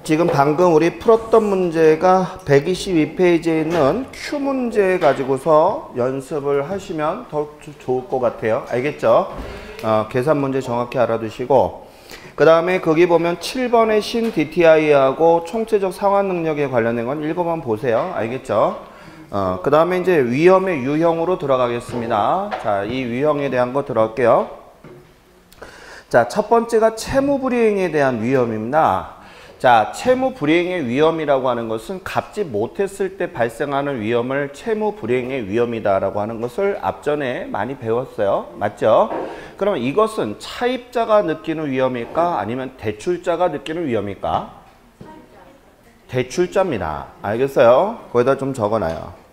지금 방금 우리 풀었던 문제가 122페이지에 있는 Q 문제 가지고서 연습을 하시면 더 좋을 것 같아요. 알겠죠? 계산 문제 정확히 알아두시고, 그 다음에 거기 보면 7번의 신 DTI하고 총체적 상환 능력에 관련된 건 읽어만 보세요. 알겠죠? 그 다음에 이제 위험의 유형으로 들어가겠습니다. 자, 이 유형에 대한 거 들어갈게요. 자, 첫 번째가 채무불이행에 대한 위험입니다. 자, 채무불이행의 위험이라고 하는 것은 갚지 못했을 때 발생하는 위험을 채무불이행의 위험이다라고 하는 것을 앞전에 많이 배웠어요. 맞죠? 그럼 이것은 차입자가 느끼는 위험일까? 아니면 대출자가 느끼는 위험일까? 대출자입니다. 알겠어요? 거기다 좀 적어놔요.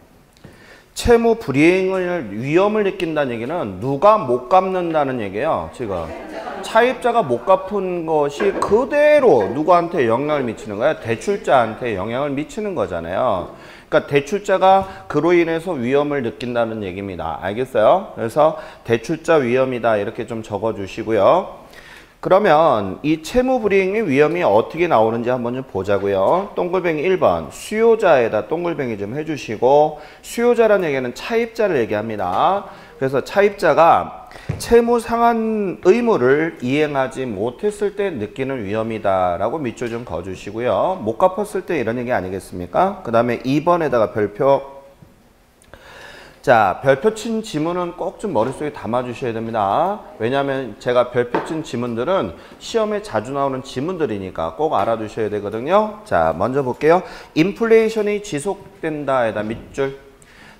채무불이행을 위험을 느낀다는 얘기는 누가 못 갚는다는 얘기예요. 지금 차입자가 못 갚은 것이 그대로 누구한테 영향을 미치는 거야? 대출자한테 영향을 미치는 거잖아요. 그러니까 대출자가 그로 인해서 위험을 느낀다는 얘기입니다. 알겠어요? 그래서 대출자 위험이다 이렇게 좀 적어주시고요. 그러면 이 채무불이행의 위험이 어떻게 나오는지 한번 좀 보자고요. 동글뱅이 1번 수요자에다 동글뱅이 좀 해주시고, 수요자라는 얘기는 차입자를 얘기합니다. 그래서 차입자가 채무 상환 의무를 이행하지 못했을 때 느끼는 위험이다 라고 밑줄 좀 그어주시고요. 못 갚았을 때 이런 얘기 아니겠습니까? 그 다음에 2번에다가 별표. 자, 별표 친 지문은 꼭 좀 머릿속에 담아 주셔야 됩니다. 왜냐하면 제가 별표 친 지문들은 시험에 자주 나오는 지문들이니까 꼭 알아두셔야 되거든요. 자, 먼저 볼게요. 인플레이션이 지속된다에다 밑줄.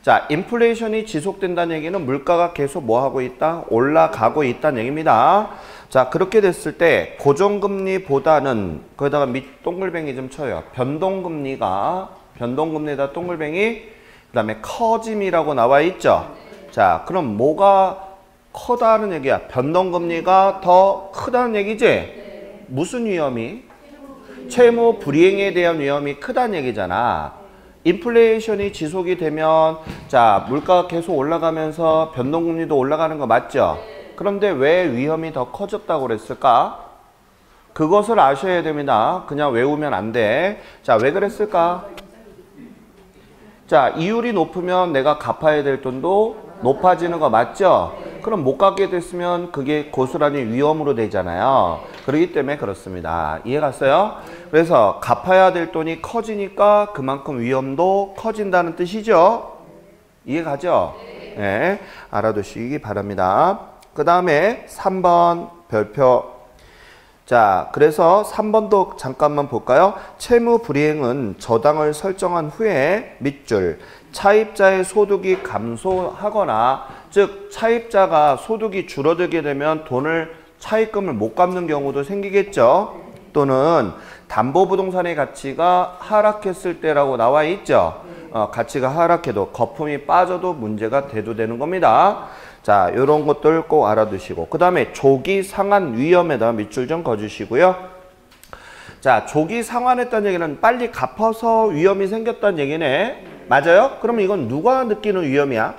자, 인플레이션이 지속된다는 얘기는 물가가 계속 뭐 하고 있다? 올라가고 있다는 얘기입니다. 자, 그렇게 됐을 때 고정금리보다는 거기다가 밑 동글뱅이 좀 쳐요. 변동금리에다 동글뱅이, 그 다음에 커짐이라고 나와 있죠. 자, 그럼 뭐가 커다는 얘기야? 변동금리가 더 크다는 얘기지? 무슨 위험이? 채무 불이행에 대한 위험이 크다는 얘기잖아. 인플레이션이 지속이 되면, 자, 물가가 계속 올라가면서 변동금리도 올라가는 거 맞죠? 그런데 왜 위험이 더 커졌다고 그랬을까? 그것을 아셔야 됩니다. 그냥 외우면 안 돼. 자, 왜 그랬을까? 자, 이율이 높으면 내가 갚아야 될 돈도 높아지는 거 맞죠? 그럼 못 갚게 됐으면 그게 고스란히 위험으로 되잖아요. 그렇기 때문에 그렇습니다. 이해 갔어요? 그래서 갚아야 될 돈이 커지니까 그만큼 위험도 커진다는 뜻이죠? 이해 가죠? 네, 알아두시기 바랍니다. 그 다음에 3번 별표. 자, 그래서 3번도 잠깐만 볼까요? 채무불이행은 저당을 설정한 후에 밑줄 차입자의 소득이 감소하거나, 즉 차입자가 소득이 줄어들게 되면 차입금을 못 갚는 경우도 생기겠죠. 또는 담보부동산의 가치가 하락했을 때라고 나와 있죠. 가치가 하락해도 거품이 빠져도 문제가 대두되는 겁니다. 자, 이런 것들 꼭 알아두시고, 그 다음에 조기 상환 위험에다 밑줄 좀 그어주시고요. 자, 조기 상환했다는 얘기는 빨리 갚아서 위험이 생겼다는 얘기네. 맞아요? 그러면 이건 누가 느끼는 위험이야?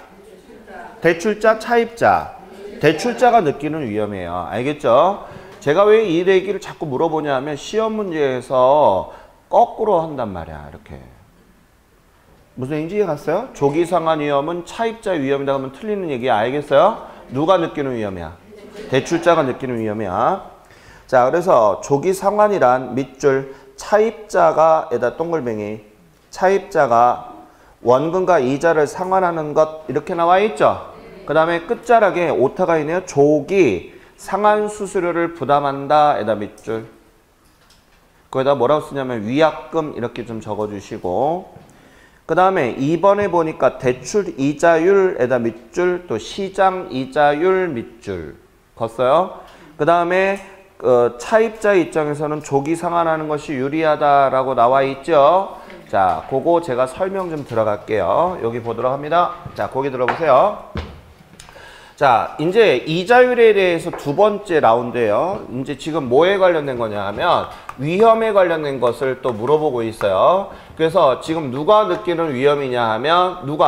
대출자, 차입자. 대출자가 느끼는 위험이에요. 알겠죠? 제가 왜 이 얘기를 자꾸 물어보냐 하면 시험 문제에서 거꾸로 한단 말이야. 이렇게. 무슨 얘기인지 이해 갔어요? 조기 상환 위험은 차입자 위험이다 하면 틀리는 얘기야. 알겠어요? 누가 느끼는 위험이야? 대출자가 느끼는 위험이야. 자, 그래서 조기 상환이란 밑줄 차입자가 에다 동글뱅이, 차입자가 원금과 이자를 상환하는 것 이렇게 나와 있죠. 그 다음에 끝자락에 오타가 있네요. 조기 상환 수수료를 부담한다 에다 밑줄. 거기다 뭐라고 쓰냐면 위약금 이렇게 좀 적어주시고, 그 다음에 2번에 보니까 대출 이자율에다 밑줄, 또 시장 이자율 밑줄 걷어요. 그 다음에 차입자 입장에서는 조기 상환하는 것이 유리하다라고 나와 있죠. 자, 그거 제가 설명 좀 들어갈게요. 여기 보도록 합니다. 자, 거기 들어보세요. 자, 이제 이자율에 대해서 두 번째 라운드예요. 이제 지금 뭐에 관련된 거냐 하면 위험에 관련된 것을 또 물어보고 있어요. 그래서 지금 누가 느끼는 위험이냐 하면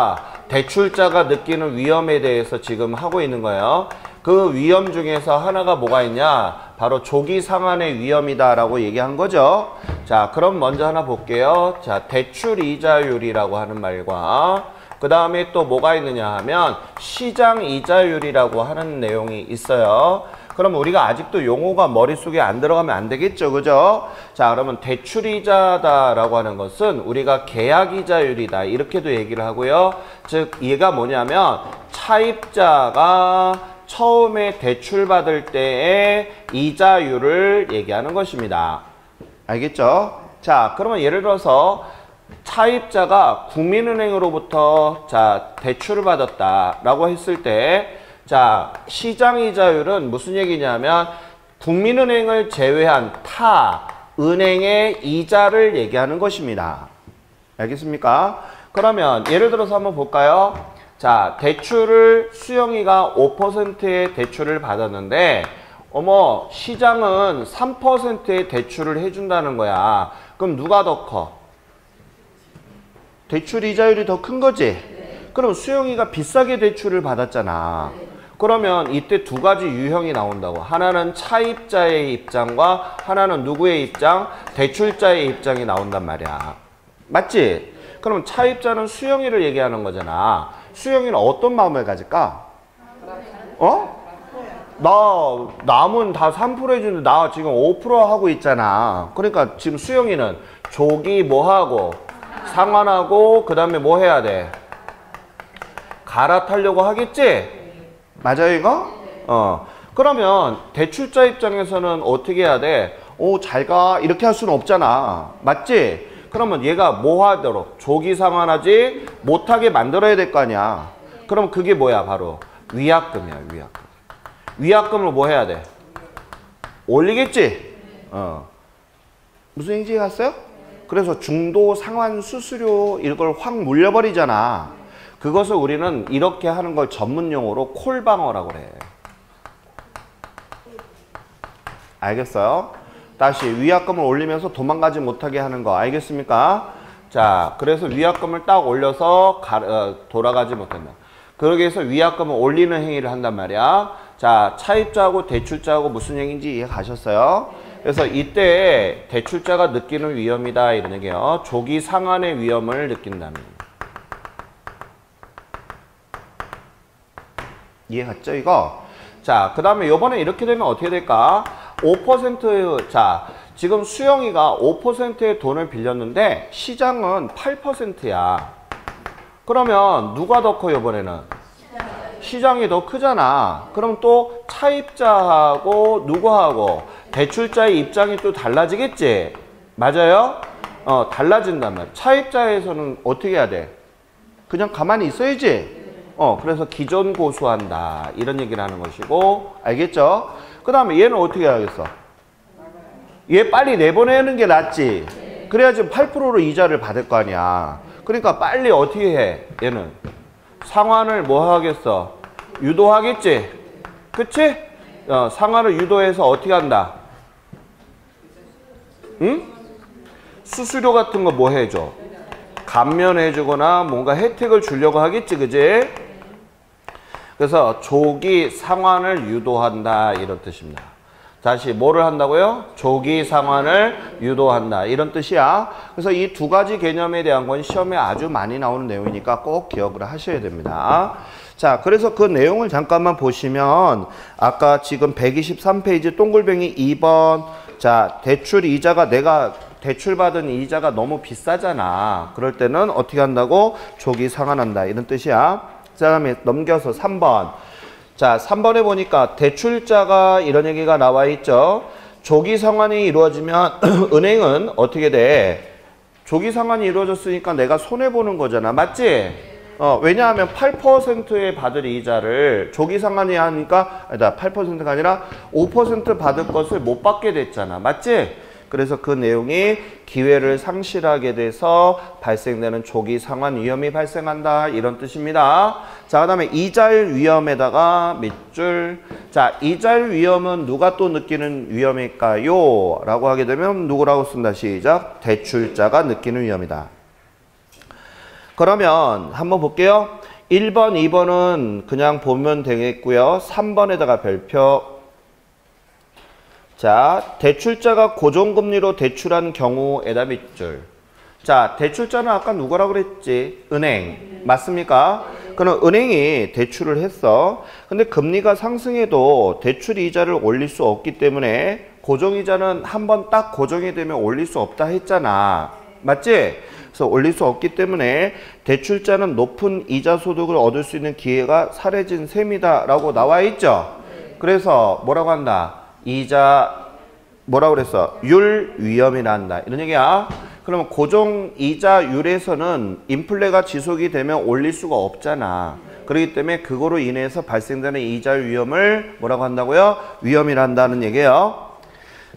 대출자가 느끼는 위험에 대해서 지금 하고 있는 거예요. 그 위험 중에서 하나가 뭐가 있냐? 바로 조기 상환의 위험이다라고 얘기한 거죠. 자, 그럼 먼저 하나 볼게요. 자, 대출 이자율이라고 하는 말과 그 다음에 또 뭐가 있느냐 하면 시장 이자율이라고 하는 내용이 있어요. 그럼 우리가 아직도 용어가 머릿속에 안 들어가면 안 되겠죠, 그죠? 자, 그러면 대출이자다라고 하는 것은 우리가 계약이자율이다 이렇게도 얘기를 하고요. 즉 얘가 뭐냐면 차입자가 처음에 대출받을 때의 이자율을 얘기하는 것입니다. 알겠죠? 자, 그러면 예를 들어서 차입자가 국민은행으로부터 자 대출을 받았다라고 했을 때 자, 시장이자율은 무슨 얘기냐면 국민은행을 제외한 타 은행의 이자를 얘기하는 것입니다. 알겠습니까? 그러면 예를 들어서 한번 볼까요? 자, 대출을 수영이가 5%의 대출을 받았는데 어머, 시장은 3%의 대출을 해준다는 거야. 그럼 누가 더 커? 대출 이자율이 더 큰 거지? 그럼 수영이가 비싸게 대출을 받았잖아. 그러면 이때 두 가지 유형이 나온다고. 하나는 차입자의 입장과 하나는 누구의 입장? 대출자의 입장이 나온단 말이야. 맞지? 그럼 차입자는 수영이를 얘기하는 거잖아. 수영이는 어떤 마음을 가질까? 남은 다 3% 해주는데 나 지금 5% 하고 있잖아. 그러니까 지금 수영이는 조기 뭐 하고 상환하고 그 다음에 뭐 해야 돼? 갈아타려고 하겠지? 맞아요 이거? 그러면 대출자 입장에서는 어떻게 해야 돼? 잘 가 이렇게 할 수는 없잖아. 맞지? 그러면 얘가 뭐 하도록? 조기 상환하지 못하게 만들어야 될 거 아니야. 그럼 그게 뭐야? 바로 위약금이야. 위약금. 위약금을 뭐 해야 돼? 올리겠지? 무슨 얘기지 갔어요? 그래서 중도 상환 수수료 이걸 확 물려버리잖아. 그것을 우리는 이렇게 하는 걸 전문 용어로 콜방어라고 그래. 알겠어요? 다시 위약금을 올리면서 도망가지 못하게 하는 거 알겠습니까? 자, 그래서 위약금을 딱 올려서 돌아가지 못한다. 그러기 위해서 위약금을 올리는 행위를 한단 말이야. 자, 차입자하고 대출자하고 무슨 얘기인지 이해 가셨어요? 그래서 이때 대출자가 느끼는 위험이다 이런 얘기예요. 조기 상환의 위험을 느낀다는. 이해 갔죠 이거? 자, 그 다음에 요번에 이렇게 되면 어떻게 될까? 5% 자, 지금 수영이가 5%의 돈을 빌렸는데 시장은 8%야. 그러면 누가 더 커 요번에는? 시장이 더 크잖아. 그럼 또 차입자하고 누구하고 대출자의 입장이 또 달라지겠지? 맞아요? 달라진단 말이야. 차입자에서는 어떻게 해야 돼? 그냥 가만히 있어야지. 그래서 기존 고수한다. 이런 얘기를 하는 것이고, 알겠죠? 그 다음에 얘는 어떻게 해야겠어? 얘 빨리 내보내는 게 낫지. 그래야지 8%로 이자를 받을 거 아니야. 그러니까 빨리 어떻게 해? 얘는 상환을 뭐 하겠어? 유도하겠지? 그치? 상환을 유도해서 어떻게 한다? 응? 수수료 같은 거 뭐 해줘? 감면해주거나 뭔가 혜택을 주려고 하겠지, 그지? 그래서 조기 상환을 유도한다 이런 뜻입니다. 다시 뭐를 한다고요? 조기 상환을 유도한다 이런 뜻이야. 그래서 이 두 가지 개념에 대한 건 시험에 아주 많이 나오는 내용이니까 꼭 기억을 하셔야 됩니다. 자, 그래서 그 내용을 잠깐만 보시면 아까 지금 123페이지 동글뱅이 2번 자, 대출 이자가 내가 대출받은 이자가 너무 비싸잖아. 그럴 때는 어떻게 한다고? 조기 상환한다 이런 뜻이야. 그 다음에 넘겨서 3번. 자, 3번에 보니까 대출자가 이런 얘기가 나와 있죠. 조기 상환이 이루어지면 은행은 어떻게 돼? 조기 상환이 이루어졌으니까 내가 손해보는 거잖아. 맞지? 왜냐하면 8%에 받을 이자를 조기 상환이 하니까 아니다. 8%가 아니라 5% 받을 것을 못 받게 됐잖아. 맞지? 그래서 그 내용이 기회를 상실하게 돼서 발생되는 조기 상환 위험이 발생한다 이런 뜻입니다. 자, 그 다음에 이자율 위험에다가 밑줄. 자, 이자율 위험은 누가 또 느끼는 위험일까요? 라고 하게 되면 누구라고 쓴다. 시작. 대출자가 느끼는 위험이다. 그러면 한번 볼게요. 1번, 2번은 그냥 보면 되겠고요. 3번에다가 별표. 자, 대출자가 고정금리로 대출한 경우에다 밑줄. 자, 대출자는 아까 누구라고 그랬지? 은행. 맞습니까? 그럼 은행이 대출을 했어. 근데 금리가 상승해도 대출 이자를 올릴 수 없기 때문에 고정이자는 한번 딱 고정이 되면 올릴 수 없다 했잖아. 맞지? 그래서 올릴 수 없기 때문에 대출자는 높은 이자 소득을 얻을 수 있는 기회가 사라진 셈이다 라고 나와 있죠. 그래서 뭐라고 한다? 이자 뭐라고 그랬어? 율 위험이 난다. 이런 얘기야. 그러면 고정 이자율에서는 인플레가 지속이 되면 올릴 수가 없잖아. 그렇기 때문에 그거로 인해서 발생되는 이자율 위험을 뭐라고 한다고요? 위험이란다는 얘기예요.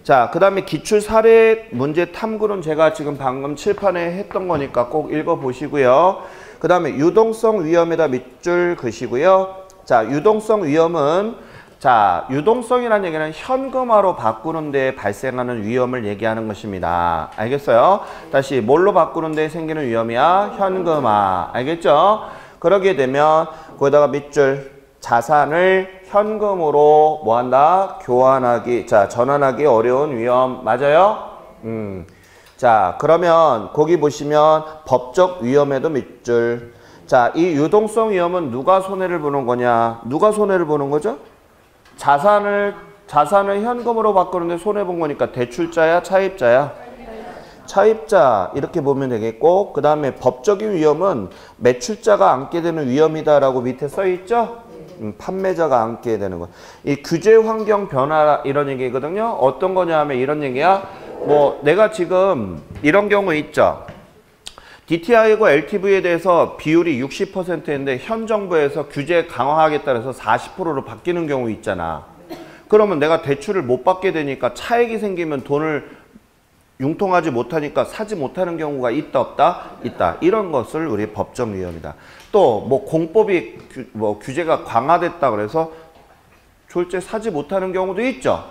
자, 그 다음에 기출 사례 문제 탐구는 제가 지금 방금 칠판에 했던 거니까 꼭 읽어보시고요. 그 다음에 유동성 위험에다 밑줄 그시고요. 자, 유동성 위험은 자, 유동성이라는 얘기는 현금화로 바꾸는 데 발생하는 위험을 얘기하는 것입니다. 알겠어요? 다시 뭘로 바꾸는 데 생기는 위험이야? 현금화. 알겠죠? 그러게 되면 거기다가 밑줄 자산을 현금으로 뭐한다? 교환하기, 자, 전환하기 어려운 위험. 맞아요? 자, 그러면 거기 보시면 법적 위험에도 밑줄. 자, 이 유동성 위험은 누가 손해를 보는 거냐? 누가 손해를 보는 거죠? 자산을 현금으로 바꾸는데 손해본 거니까 대출자야, 차입자야? 차입자 이렇게 보면 되겠고, 그 다음에 법적인 위험은 매출자가 안게 되는 위험이다라고 밑에 써 있죠? 판매자가 안게 되는 거. 이 규제 환경 변화 이런 얘기거든요. 어떤 거냐 하면 이런 얘기야. 뭐 내가 지금 이런 경우 있죠. DTI하고 LTV에 대해서 비율이 60%인데 현 정부에서 규제 강화하겠다 해서 40%로 바뀌는 경우 있잖아. 그러면 내가 대출을 못 받게 되니까 차익이 생기면 돈을 융통하지 못하니까 사지 못하는 경우가 있다 없다? 있다. 이런 것을 우리 법적 위험이다. 또 뭐 공법이 규제가 강화됐다 그래서 졸제 사지 못하는 경우도 있죠.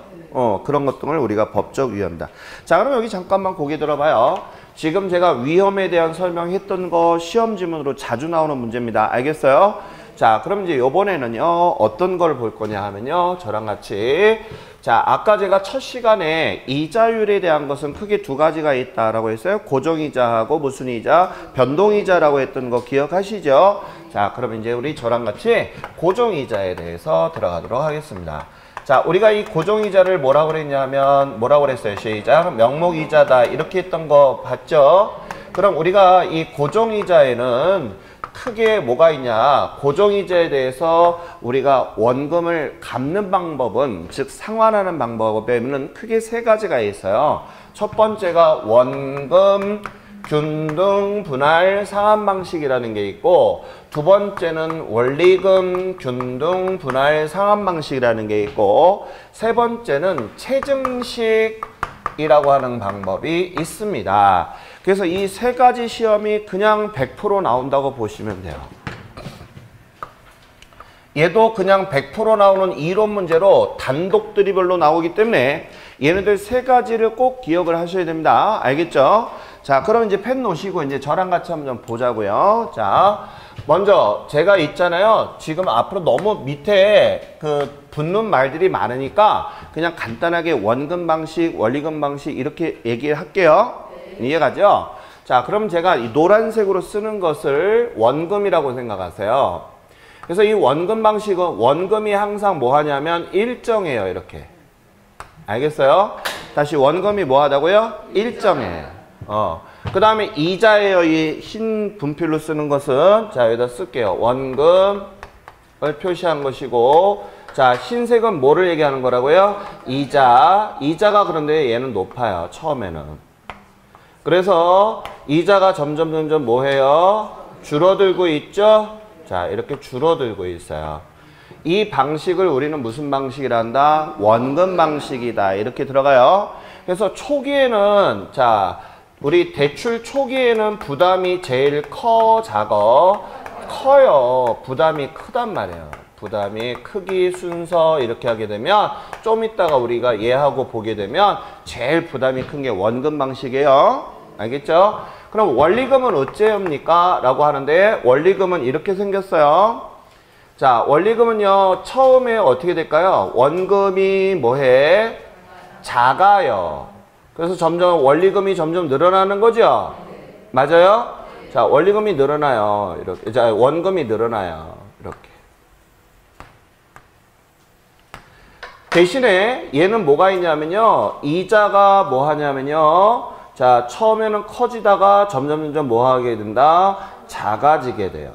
그런 것 등을 우리가 법적 위험이다. 자, 그럼 여기 잠깐만 고개 들어봐요. 지금 제가 위험에 대한 설명했던 거 시험 지문으로 자주 나오는 문제입니다. 알겠어요? 자, 그럼 이제 이번에는요, 어떤 걸 볼 거냐 하면요, 저랑 같이. 자, 아까 제가 첫 시간에 이자율에 대한 것은 크게 두 가지가 있다라고 했어요. 고정이자하고 무슨 이자? 변동이자라고 했던 거 기억하시죠? 자, 그럼 이제 우리 저랑 같이 고정이자에 대해서 들어가도록 하겠습니다. 자, 우리가 이 고정이자를 뭐라고 그랬냐면, 뭐라고 그랬어요? 시작. 명목이자다. 이렇게 했던 거 봤죠? 그럼 우리가 이 고정이자에는 크게 뭐가 있냐? 고정이자에 대해서 우리가 원금을 갚는 방법은, 즉 상환하는 방법에는 크게 세 가지가 있어요. 첫 번째가 원금 균등 분할 상환 방식이라는 게 있고, 두 번째는 원리금 균등 분할 상환 방식이라는 게 있고, 세 번째는 체증식이라고 하는 방법이 있습니다. 그래서 이 세 가지 시험이 그냥 100% 나온다고 보시면 돼요. 얘도 그냥 100% 나오는 이론 문제로 단독들이별로 나오기 때문에 얘네들 세 가지를 꼭 기억을 하셔야 됩니다. 알겠죠? 자, 그럼 이제 펜 놓으시고 이제 저랑 같이 한번 보자고요. 자, 먼저 제가 있잖아요. 지금 앞으로 너무 밑에 붙는 말들이 많으니까 그냥 간단하게 원금 방식, 원리금 방식 이렇게 얘기를 할게요. 이해가죠? 자, 그럼 제가 이 노란색으로 쓰는 것을 원금이라고 생각하세요. 그래서 이 원금 방식은 원금이 항상 뭐 하냐면 일정해요. 이렇게. 알겠어요? 다시 원금이 뭐 하다고요? 일정해. 그 다음에 이자예요. 이 흰 분필로 쓰는 것은 자, 여기다 쓸게요. 원금을 표시한 것이고, 자, 흰색은 뭐를 얘기하는 거라고요? 이자. 이자가 그런데 얘는 높아요. 처음에는. 그래서 이자가 점점 뭐 해요? 줄어들고 있죠? 자, 이렇게 줄어들고 있어요. 이 방식을 우리는 무슨 방식이라 한다? 원금 방식이다. 이렇게 들어가요. 그래서 초기에는, 자, 우리 대출 초기에는 부담이 제일 커요. 부담이 크단 말이에요. 부담이 크기 순서 이렇게 하게 되면 좀 이따가 우리가 얘하고 보게 되면 제일 부담이 큰 게 원금 방식이에요. 알겠죠? 그럼 원리금은 어째입니까? 라고 하는데, 원리금은 이렇게 생겼어요. 자, 원리금은요, 처음에 어떻게 될까요? 원금이 뭐해? 작아요. 그래서 점점 원리금이 점점 늘어나는 거죠? 맞아요? 자, 원리금이 늘어나요. 이렇게. 자, 원금이 늘어나요. 이렇게. 대신에 얘는 뭐가 있냐면요. 이자가 뭐 하냐면요. 자, 처음에는 커지다가 점점 뭐 하게 된다? 작아지게 돼요.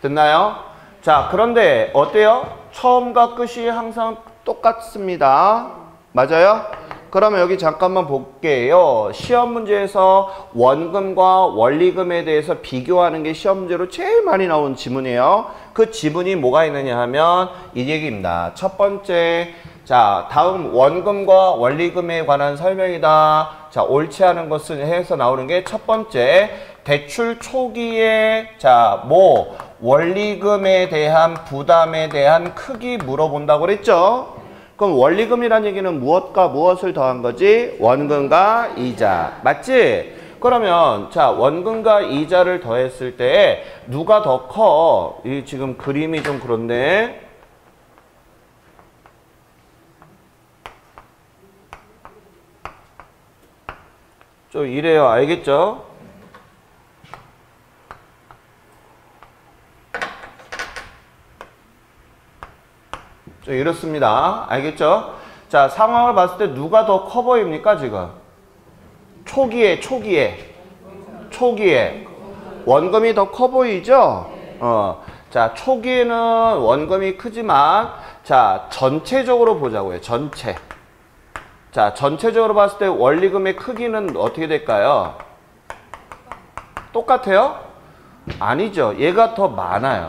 됐나요? 자, 그런데 어때요? 처음과 끝이 항상 똑같습니다. 맞아요? 그러면 여기 잠깐만 볼게요. 시험 문제에서 원금과 원리금에 대해서 비교하는 게 시험 문제로 제일 많이 나온 지문이에요. 그 지문이 뭐가 있느냐 하면 이 얘기입니다. 첫 번째, 자, 다음 원금과 원리금에 관한 설명이다. 자, 옳지 않은 것은 해서 나오는 게 첫 번째, 대출 초기에 자, 뭐 원리금에 대한 부담에 대한 크기 물어본다고 그랬죠? 그럼 원리금이란 얘기는 무엇과 무엇을 더한 거지? 원금과 이자. 맞지? 그러면 자, 원금과 이자를 더했을 때 누가 더 커? 이 지금 그림이 좀 그런데 좀 이래요. 알겠죠? 좀 이렇습니다. 알겠죠? 자, 상황을 봤을 때 누가 더 커 보입니까, 지금? 초기에. 원금이 더 커 보이죠? 자, 초기에는 원금이 크지만, 자, 전체적으로 보자고요. 전체. 자, 전체적으로 봤을 때 원리금의 크기는 어떻게 될까요? 똑같아요? 아니죠. 얘가 더 많아요.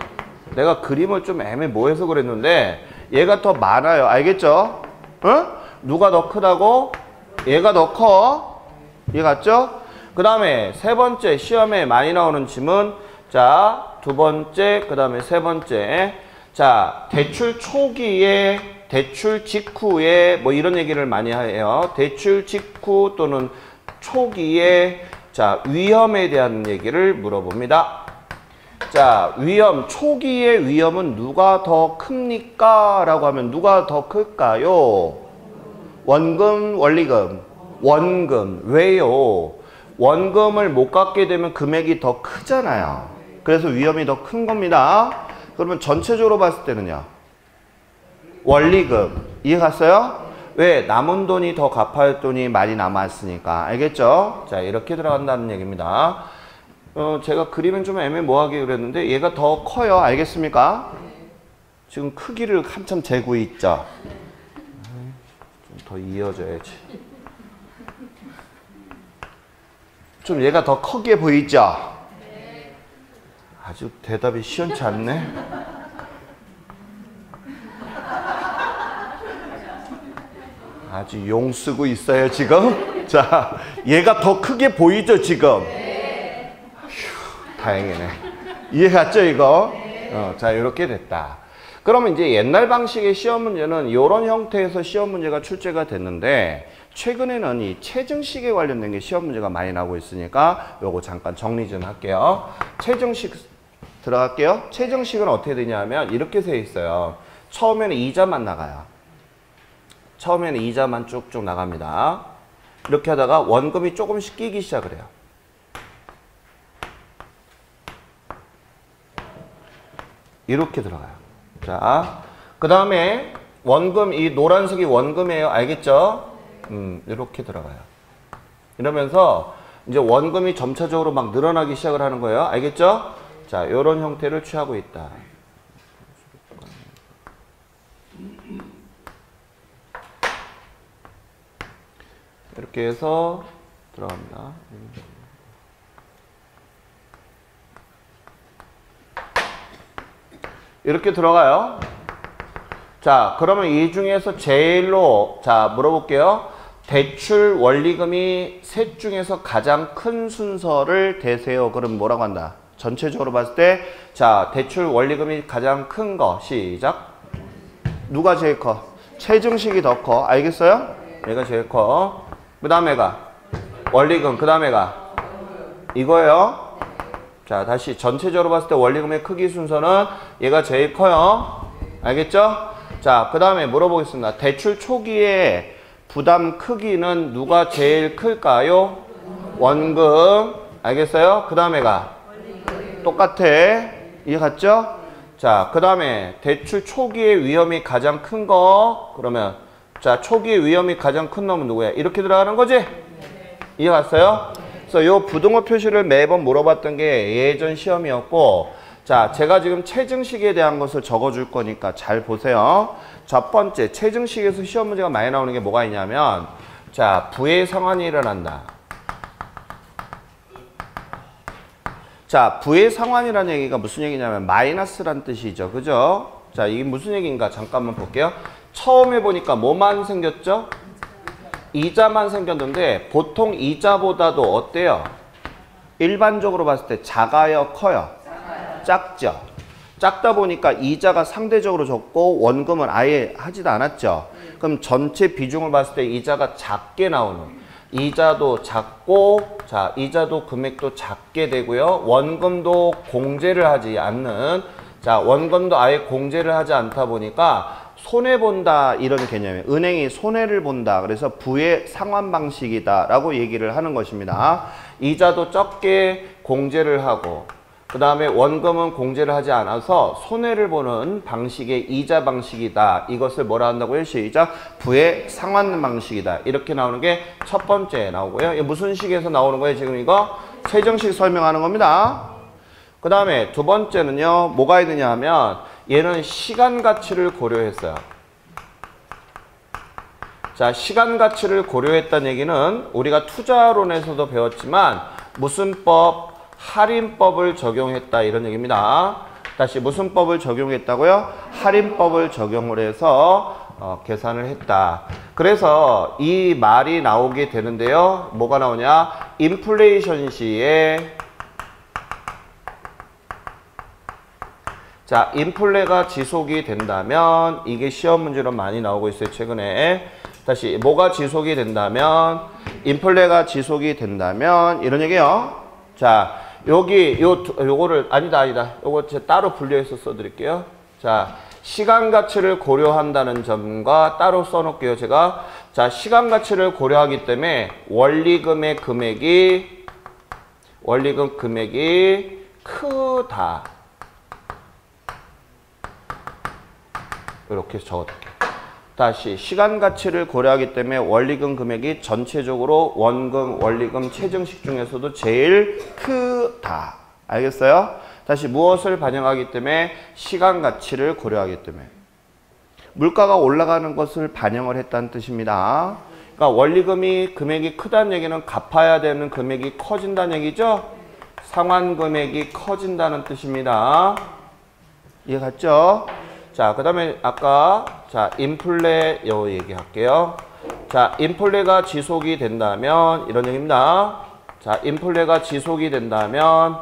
내가 그림을 좀 애매모호해서 그랬는데, 얘가 더 많아요. 알겠죠? 응? 누가 더 크다고? 얘가 더 커. 이해 갔죠? 그 다음에 세 번째 시험에 많이 나오는 질문. 자, 두 번째, 그 다음에 세 번째. 자, 대출 초기에, 대출 직후에 뭐 이런 얘기를 많이 해요. 대출 직후 또는 초기에 자, 위험에 대한 얘기를 물어봅니다. 자, 위험, 초기의 위험은 누가 더 큽니까? 라고 하면 누가 더 클까요? 원금, 원리금. 원금. 왜요? 원금을 못 갚게 되면 금액이 더 크잖아요. 그래서 위험이 더 큰 겁니다. 그러면 전체적으로 봤을 때는요. 원리금. 이해 갔어요? 왜? 남은 돈이 더 갚아야 할 돈이 많이 남았으니까. 알겠죠? 자, 이렇게 들어간다는 얘기입니다. 제가 그림은 좀 애매모호하게 그랬는데 얘가 더 커요. 알겠습니까? 지금 크기를 한참 재고 있죠. 좀 더 이어져야지. 좀 얘가 더 크게 보이죠? 아주 대답이 시원치 않네. 아주 용 쓰고 있어요 지금. 자, 얘가 더 크게 보이죠 지금? 다행이네. 이해 갔죠 이거? 자, 이렇게 됐다. 그러면 이제 옛날 방식의 시험 문제는 이런 형태에서 시험 문제가 출제가 됐는데 최근에는 이 체증식에 관련된 게 시험 문제가 많이 나오고 있으니까 요거 잠깐 정리 좀 할게요. 체증식 들어갈게요. 체증식은 어떻게 되냐면 이렇게 돼 있어요. 처음에는 이자만 나가요. 처음에는 이자만 쭉쭉 나갑니다. 이렇게 하다가 원금이 조금씩 끼기 시작을 해요. 이렇게 들어가요. 자, 그 다음에 원금, 이 노란색이 원금이에요. 알겠죠? 이렇게 들어가요. 이러면서 이제 원금이 점차적으로 막 늘어나기 시작을 하는 거예요. 알겠죠? 자, 이런 형태를 취하고 있다. 이렇게 해서 들어갑니다. 이렇게 들어가요. 자, 그러면 이 중에서 제일로 자, 물어볼게요. 대출 원리금이 셋 중에서 가장 큰 순서를 대세요. 그럼 뭐라고 한다? 전체적으로 봤을 때 자, 대출 원리금이 가장 큰 거. 시작. 누가 제일 커? 체증식이 더 커. 알겠어요? 얘가 제일 커. 그 다음에가 원리금. 그 다음에가 이거예요. 자, 다시 전체적으로 봤을 때 원리금의 크기 순서는 얘가 제일 커요. 알겠죠? 자, 그 다음에 물어보겠습니다. 대출 초기에 부담 크기는 누가 제일 클까요? 원금. 알겠어요? 그 다음에가 똑같아. 이해 갔죠? 자, 그 다음에 대출 초기의 위험이 가장 큰 거. 그러면 자, 초기의 위험이 가장 큰 놈은 누구야? 이렇게 들어가는 거지? 이해 갔어요? 그래서 요 부등호 표시를 매번 물어봤던 게 예전 시험이었고, 자, 제가 지금 체증식에 대한 것을 적어줄 거니까 잘 보세요. 첫 번째, 체증식에서 시험 문제가 많이 나오는 게 뭐가 있냐면, 자, 부의 상환이 일어난다. 자, 부의 상환이라는 얘기가 무슨 얘기냐면 마이너스란 뜻이죠. 그죠? 자, 이게 무슨 얘기인가 잠깐만 볼게요. 처음에 보니까 뭐만 생겼죠? 이자만 생겼는데 보통 이자보다도 어때요? 일반적으로 봤을 때 작아요, 커요? 작죠. 작다 보니까 이자가 상대적으로 적고 원금은 아예 하지도 않았죠. 그럼 전체 비중을 봤을 때 이자가 작게 나오는, 이자도 작고, 자, 이자도 금액도 작게 되고요. 원금도 공제를 하지 않는, 자, 원금도 아예 공제를 하지 않다 보니까 손해본다 이런 개념이에요. 은행이 손해를 본다. 그래서 부의 상환 방식이다 라고 얘기를 하는 것입니다. 이자도 적게 공제를 하고, 그 다음에 원금은 공제를 하지 않아서 손해를 보는 방식의 이자 방식이다. 이것을 뭐라 한다고요? 시작. 부의 상환 방식이다. 이렇게 나오는 게 첫 번째 나오고요. 이게 무슨 식에서 나오는 거예요? 지금 이거 세정식 설명하는 겁니다. 그 다음에 두 번째는요. 뭐가 있느냐 하면 얘는 시간 가치를 고려했어요. 자, 시간 가치를 고려했다는 얘기는 우리가 투자론에서도 배웠지만 무슨 법? 할인법을 적용했다 이런 얘기입니다. 다시 무슨 법을 적용했다고요? 할인법을 적용을 해서 계산을 했다. 그래서 이 말이 나오게 되는데요. 뭐가 나오냐? 인플레이션 시에, 자, 인플레가 지속이 된다면, 이게 시험 문제로 많이 나오고 있어요, 최근에. 다시, 뭐가 지속이 된다면, 인플레가 지속이 된다면, 이런 얘기요. 자, 여기, 요거를, 아니다. 요거 제가 따로 분류해서 써드릴게요. 자, 시간 가치를 고려한다는 점과 따로 써놓을게요, 제가. 자, 시간 가치를 고려하기 때문에 원리금 금액이 크다. 이렇게 적어둘게요. 다시 시간 가치를 고려하기 때문에 원리금 금액이 전체적으로 원금, 원리금, 체증식 중에서도 제일 크다. 알겠어요? 다시 무엇을 반영하기 때문에 시간 가치를 고려하기 때문에 물가가 올라가는 것을 반영을 했다는 뜻입니다. 그러니까 원리금이 금액이 크다는 얘기는 갚아야 되는 금액이 커진다는 얘기죠? 상환 금액이 커진다는 뜻입니다. 이해 갔죠? 자, 그 다음에 아까 자, 인플레 요 얘기할게요. 자, 인플레가 지속이 된다면 이런 얘기입니다. 자, 인플레가 지속이 된다면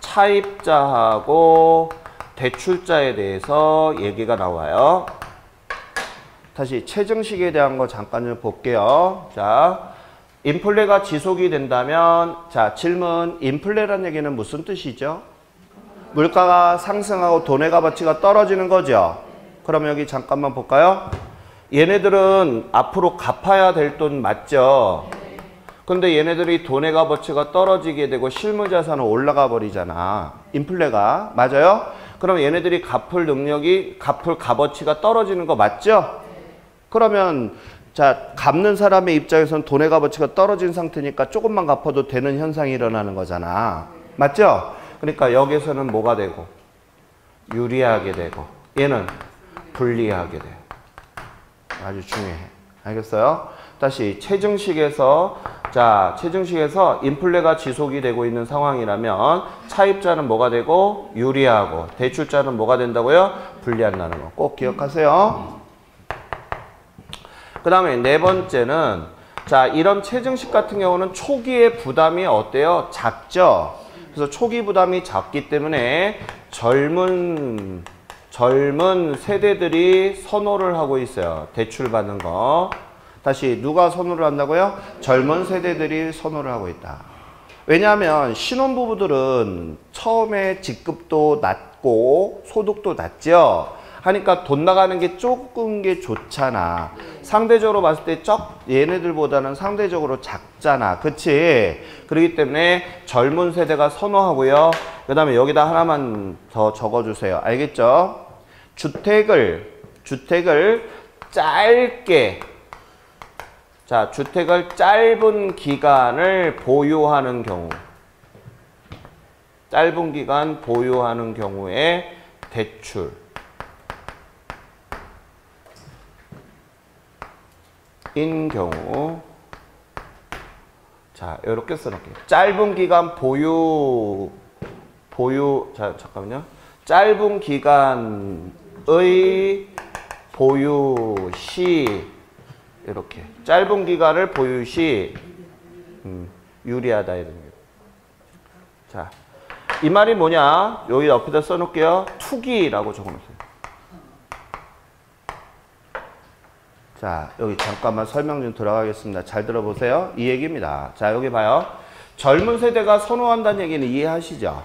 차입자하고 대출자에 대해서 얘기가 나와요. 다시 체증식에 대한 거 잠깐 좀 볼게요. 자, 인플레가 지속이 된다면, 자, 질문, 인플레라는 얘기는 무슨 뜻이죠? 물가가 상승하고 돈의 값어치가 떨어지는 거죠. 그럼 여기 잠깐만 볼까요? 얘네들은 앞으로 갚아야 될 돈 맞죠? 근데 얘네들이 돈의 값어치가 떨어지게 되고 실물자산은 올라가 버리잖아. 인플레가. 맞아요? 그럼 얘네들이 갚을 능력이, 갚을 값어치가 떨어지는 거 맞죠? 그러면 자, 갚는 사람의 입장에서는 돈의 값어치가 떨어진 상태니까 조금만 갚아도 되는 현상이 일어나는 거잖아. 맞죠? 그러니까 여기서는 뭐가 되고? 유리하게 되고, 얘는 불리하게 돼요. 아주 중요해. 알겠어요? 다시 체증식에서, 자, 체증식에서 인플레가 지속이 되고 있는 상황이라면 차입자는 뭐가 되고? 유리하고, 대출자는 뭐가 된다고요? 불리한다는 거 꼭 기억하세요. 그 다음에 네 번째는, 자, 이런 체증식 같은 경우는 초기에 부담이 어때요? 작죠? 그래서 초기 부담이 작기 때문에 젊은 세대들이 선호를 하고 있어요. 대출 받는 거. 다시 누가 선호를 한다고요? 젊은 세대들이 선호를 하고 있다. 왜냐하면 신혼부부들은 처음에 직급도 낮고 소득도 낮죠. 하니까 돈 나가는 게 조금 게 좋잖아. 상대적으로 봤을 때 얘네들보다는 상대적으로 작잖아. 그치? 그렇기 때문에 젊은 세대가 선호하고요. 그 다음에 여기다 하나만 더 적어주세요. 알겠죠? 주택을 짧게, 자, 주택을 짧은 기간을 보유하는 경우, 짧은 기간 보유하는 경우에 대출. 인 경우, 자, 이렇게 써놓을게요. 짧은 기간 자, 잠깐만요. 짧은 기간의 보유 시, 이렇게. 짧은 기간을 보유 시, 유리하다, 이런 게. 자, 이 말이 뭐냐? 여기 옆에다 써놓을게요. 투기라고 적어놓으세요. 자, 여기 잠깐만 설명 좀 들어가겠습니다. 잘 들어보세요. 이 얘기입니다. 자, 여기 봐요. 젊은 세대가 선호한다는 얘기는 이해하시죠?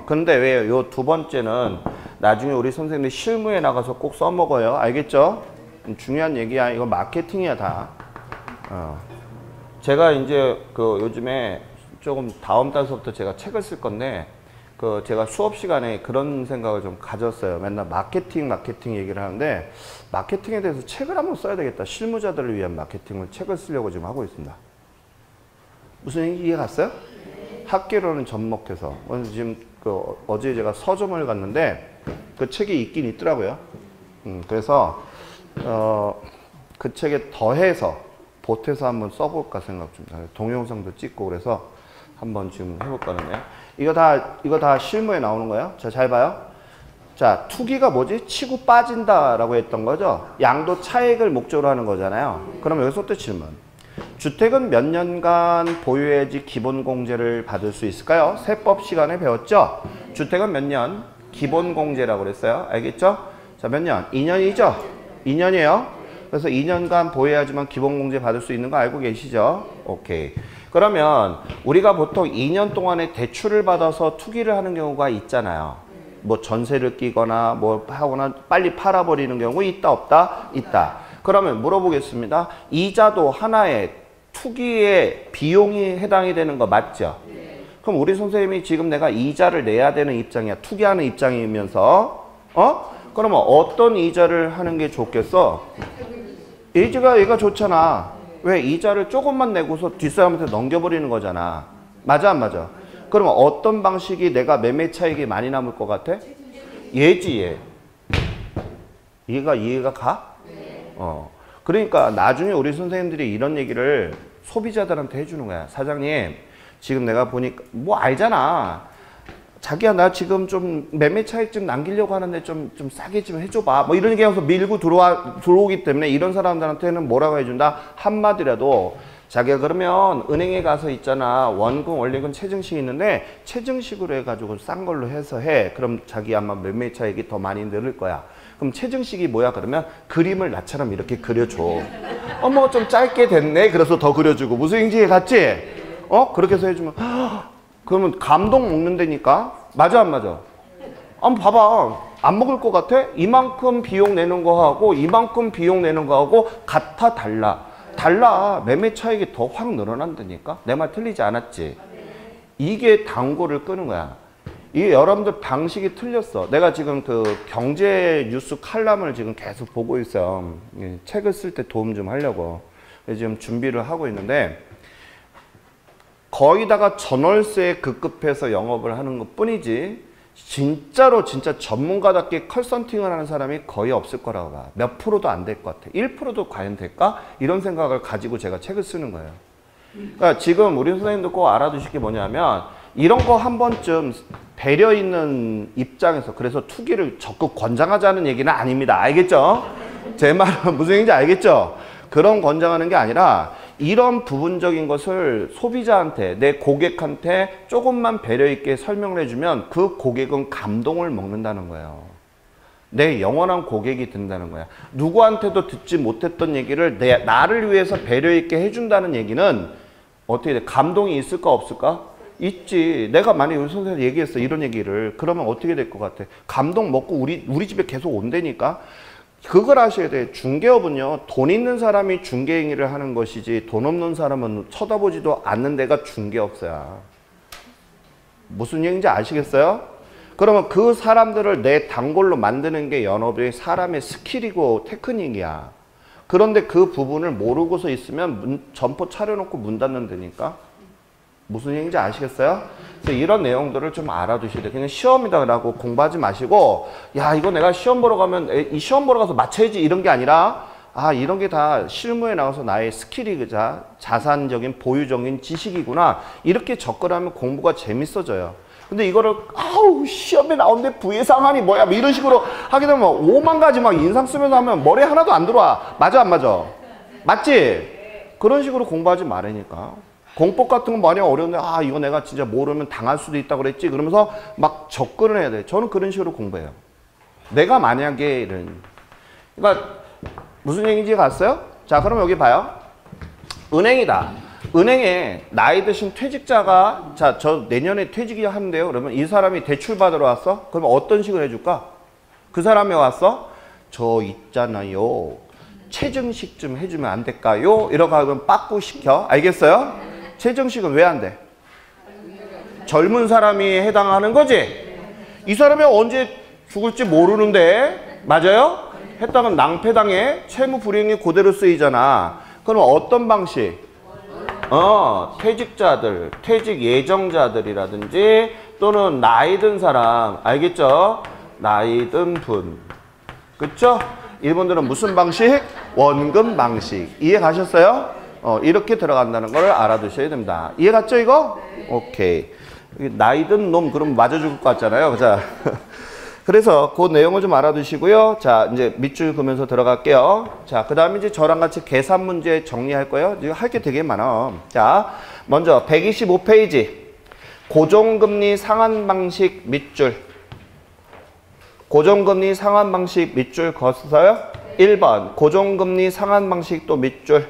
근데 왜 요 두 번째는 나중에 우리 선생님이 실무에 나가서 꼭 써먹어요. 알겠죠? 중요한 얘기야. 이거 마케팅이야, 다. 제가 이제 요즘에 조금 다음 달서부터 제가 책을 쓸 건데, 제가 수업 시간에 그런 생각을 좀 가졌어요. 맨날 마케팅 얘기를 하는데, 마케팅에 대해서 책을 한번 써야 되겠다. 실무자들을 위한 마케팅을 책을 쓰려고 지금 하고 있습니다. 무슨 얘기 이해 갔어요? 학계론은 접목해서. 지금 어제 제가 서점을 갔는데 그 책이 있긴 있더라고요. 그래서 그 책에 더해서 보태서 한번 써볼까 생각 좀. 동영상도 찍고 그래서 한번 지금 해볼까 하는데, 이거 다 실무에 나오는 거예요. 자, 잘 봐요. 자, 투기가 뭐지? 치고 빠진다라고 했던 거죠. 양도 차익을 목적으로 하는 거잖아요. 그럼 여기서부터 질문. 주택은 몇 년간 보유해야지 기본공제를 받을 수 있을까요? 세법 시간에 배웠죠? 주택은 몇 년? 기본공제라고 그랬어요. 알겠죠? 자, 몇 년? 2년이죠? 2년이에요. 그래서 2년간 보유해야지만 기본공제 받을 수 있는 거 알고 계시죠? 오케이. 그러면 우리가 보통 2년 동안에 대출을 받아서 투기를 하는 경우가 있잖아요. 뭐 전세를 끼거나 뭐 하거나 빨리 팔아버리는 경우 있다 없다? 있다. 그러면 물어보겠습니다. 이자도 하나의 투기의 비용이 해당이 되는 거 맞죠? 그럼 우리 선생님이 지금 내가 이자를 내야 되는 입장이야. 투기하는 입장이면서 그러면 어떤 이자를 하는 게 좋겠어? 얘가 좋잖아. 왜? 이자를 조금만 내고서 뒷사람한테 넘겨버리는 거잖아. 맞아 안 맞아? 그러면 어떤 방식이 내가 매매 차익이 많이 남을 것 같아? 얘지, 얘. 이해가 가? 그러니까 나중에 우리 선생님들이 이런 얘기를 소비자들한테 해주는 거야. 사장님, 지금 내가 보니까 뭐 알잖아. 자기야, 나 지금 좀 매매 차익 좀 남기려고 하는데 좀 싸게 좀 해줘봐. 뭐 이런 얘기하면서 밀고 들어오기 때문에 이런 사람들한테는 뭐라고 해준다? 한마디라도 자기가 그러면 은행에 가서 있잖아. 원금, 원리금, 체증식 있는데 체증식으로 해가지고 싼 걸로 해서 해. 그럼 자기 아마 매매 차익이 더 많이 늘을 거야. 그럼 체증식이 뭐야? 그러면 그림을 나처럼 이렇게 그려줘. 어머, 좀 짧게 됐네. 그래서 더 그려주고. 무슨 얘기인지 같지? 그렇게 해서 해주면 그러면 감동 먹는다니까? 맞아 안 맞아? 한번 봐봐. 안 먹을 것 같아? 이만큼 비용 내는 거하고 이만큼 비용 내는 거하고 같아 달라. 매매 차익이 더 확 늘어난다니까? 내 말 틀리지 않았지? 이게 단골을 끄는 거야. 이게 여러분들 방식이 틀렸어. 내가 지금 경제 뉴스 칼럼을 지금 계속 보고 있어요. 책을 쓸 때 도움 좀 하려고. 지금 준비를 하고 있는데 거의다가 전월세에 급급해서 영업을 하는 것 뿐이지 진짜 전문가답게 컨설팅을 하는 사람이 거의 없을 거라고 봐. 몇 프로도 안 될 것 같아. 1%도 과연 될까? 이런 생각을 가지고 제가 책을 쓰는 거예요. 그러니까 지금 우리 선생님도 꼭 알아두실 게 뭐냐면 이런 거 한 번쯤 배려 있는 입장에서, 그래서 투기를 적극 권장하자는 얘기는 아닙니다. 알겠죠? 제 말은 무슨 얘기인지 알겠죠? 그런 권장하는 게 아니라 이런 부분적인 것을 소비자한테, 내 고객한테 조금만 배려 있게 설명을 해주면 그 고객은 감동을 먹는다는 거예요. 내 영원한 고객이 된다는 거야. 누구한테도 듣지 못했던 얘기를 나를 위해서 배려 있게 해준다는 얘기는 어떻게 돼? 감동이 있을까 없을까? 있지. 내가 만약에 우리 선생님 얘기했어. 이런 얘기를. 그러면 어떻게 될 것 같아? 감동 먹고 우리 집에 계속 온다니까? 그걸 아셔야 돼. 중개업은요. 돈 있는 사람이 중개행위를 하는 것이지 돈 없는 사람은 쳐다보지도 않는 데가 중개업소야. 무슨 얘기인지 아시겠어요? 그러면 그 사람들을 내 단골로 만드는 게 연업의 사람의 스킬이고 테크닉이야. 그런데 그 부분을 모르고서 있으면 점포 차려놓고 문 닫는다니까? 무슨 얘기인지 아시겠어요? 그래서 이런 내용들을 좀 알아두셔야 돼요. 그냥 시험이다라고 공부하지 마시고, 야, 이거 내가 시험 보러 가면, 이 시험 보러 가서 맞춰야지 이런 게 아니라, 아, 이런 게 다 실무에 나와서 나의 스킬이자 자산적인 보유적인 지식이구나. 이렇게 접근하면 공부가 재밌어져요. 근데 이거를, 아우, 시험에 나오는데 부예상하니 뭐야, 뭐 이런 식으로 하게 되면 5만 가지 막 인상 쓰면서 하면 머리에 하나도 안 들어와. 맞아, 안 맞아? 맞지? 그런 식으로 공부하지 말으니까. 공법 같은 건 많이 어려운데, 아, 이거 내가 진짜 모르면 당할 수도 있다고 그랬지. 그러면서 막 접근을 해야 돼. 저는 그런 식으로 공부해요. 내가 만약에 그러니까 무슨 얘기인지 갔어요? 자, 그럼 여기 봐요. 은행이다. 은행에 나이 드신 퇴직자가, 자, 저 내년에 퇴직이 하는데요. 그러면 이 사람이 대출 받으러 왔어? 그러면 어떤 식으로 해줄까? 그 사람이 왔어? 저 있잖아요. 최정식 좀 해주면 안 될까요? 이러고 하면 빠꾸 시켜. 알겠어요? 최정식은 왜 안 돼? 젊은 사람이 해당하는 거지? 이 사람이 언제 죽을지 모르는데, 맞아요? 했다면 낭패당해. 채무 불이행이 그대로 쓰이잖아. 그럼 어떤 방식? 퇴직자들, 퇴직 예정자들이라든지 또는 나이 든 사람, 알겠죠? 나이 든 분. 그쵸? 이분들은 무슨 방식? 원금 방식. 이해 가셨어요? 이렇게 들어간다는 걸 알아두셔야 됩니다. 이해 갔죠, 이거? 오케이. 나이 든 놈, 그럼 맞아 죽을 것 같잖아요. 자. 그래서 그 내용을 좀 알아두시고요. 자, 이제 밑줄 그으면서 들어갈게요. 자, 그 다음에 이제 저랑 같이 계산 문제 정리할 거예요. 이거 할 게 되게 많아. 자, 먼저 125페이지. 고정금리 상환 방식 밑줄. 고정금리 상환 방식 밑줄 그었어요? 1번. 고정금리 상환 방식 또 밑줄.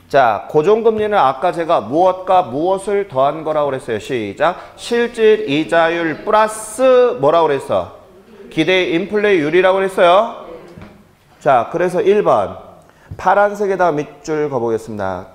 자, 고정금리는 아까 제가 무엇과 무엇을 더한 거라고 그랬어요. 시작. 실질 이자율 플러스 뭐라고 그랬어? 기대 인플레율이라고 그랬어요. 자, 그래서 1번. 파란색에다가 밑줄 그어보겠습니다.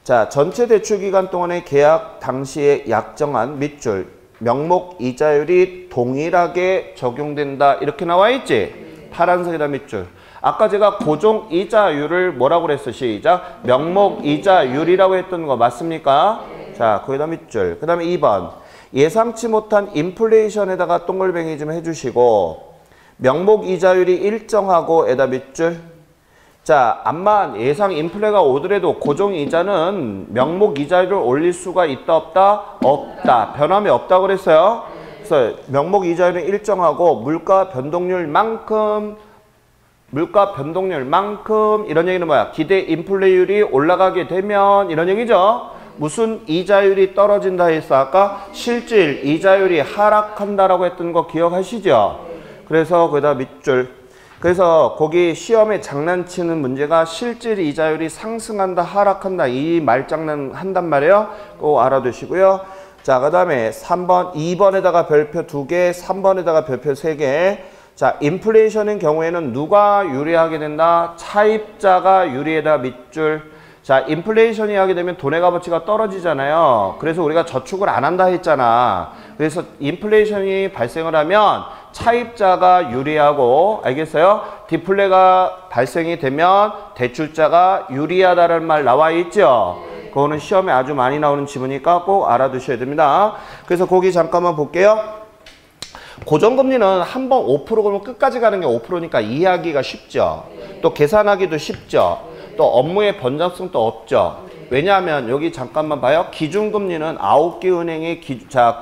자, 전체 대출 기간 동안의 계약 당시에 약정한 밑줄. 명목 이자율이 동일하게 적용된다. 이렇게 나와 있지? 파란색에다 밑줄. 아까 제가 고정 이자율을 뭐라고 그랬어? 시작. 명목 이자율이라고 했던 거 맞습니까? 자, 거기다 밑줄. 그 다음에 2번. 예상치 못한 인플레이션에다가 동글뱅이 좀 해주시고, 명목 이자율이 일정하고 에다 밑줄. 자, 암만 예상 인플레가 오더라도 고정 이자는 명목 이자율을 올릴 수가 있다 없다? 없다. 변함이 없다고 그랬어요. 그래서 명목 이자율은 일정하고 물가 변동률만큼 이런 얘기는 뭐야? 기대 인플레율이 올라가게 되면 이런 얘기죠. 무슨 이자율이 떨어진다 했어? 아까 실질 이자율이 하락한다라고 했던 거 기억하시죠? 그래서 거기다 밑줄. 그래서 거기 시험에 장난치는 문제가 실질 이자율이 상승한다 하락한다 이 말장난 한단 말이에요. 꼭 알아두시고요. 자, 그 다음에 3번, 2번에다가 별표 2개, 3번에다가 별표 3개. 자, 인플레이션인 경우에는 누가 유리하게 된다? 차입자가 유리에다 밑줄. 자, 인플레이션이 하게 되면 돈의 값어치가 떨어지잖아요. 그래서 우리가 저축을 안 한다 했잖아. 그래서 인플레이션이 발생을 하면 차입자가 유리하고, 알겠어요? 디플레가 발생이 되면 대출자가 유리하다는 말 나와 있죠? 그거는 시험에 아주 많이 나오는 지문이니까 꼭 알아두셔야 됩니다. 그래서 거기 잠깐만 볼게요. 고정금리는 한 번 5%면 끝까지 가는 게 5%니까 이해하기가 쉽죠. 또 계산하기도 쉽죠. 또 업무의 번잡성도 없죠. 왜냐하면 여기 잠깐만 봐요. 기준금리는 9개 은행의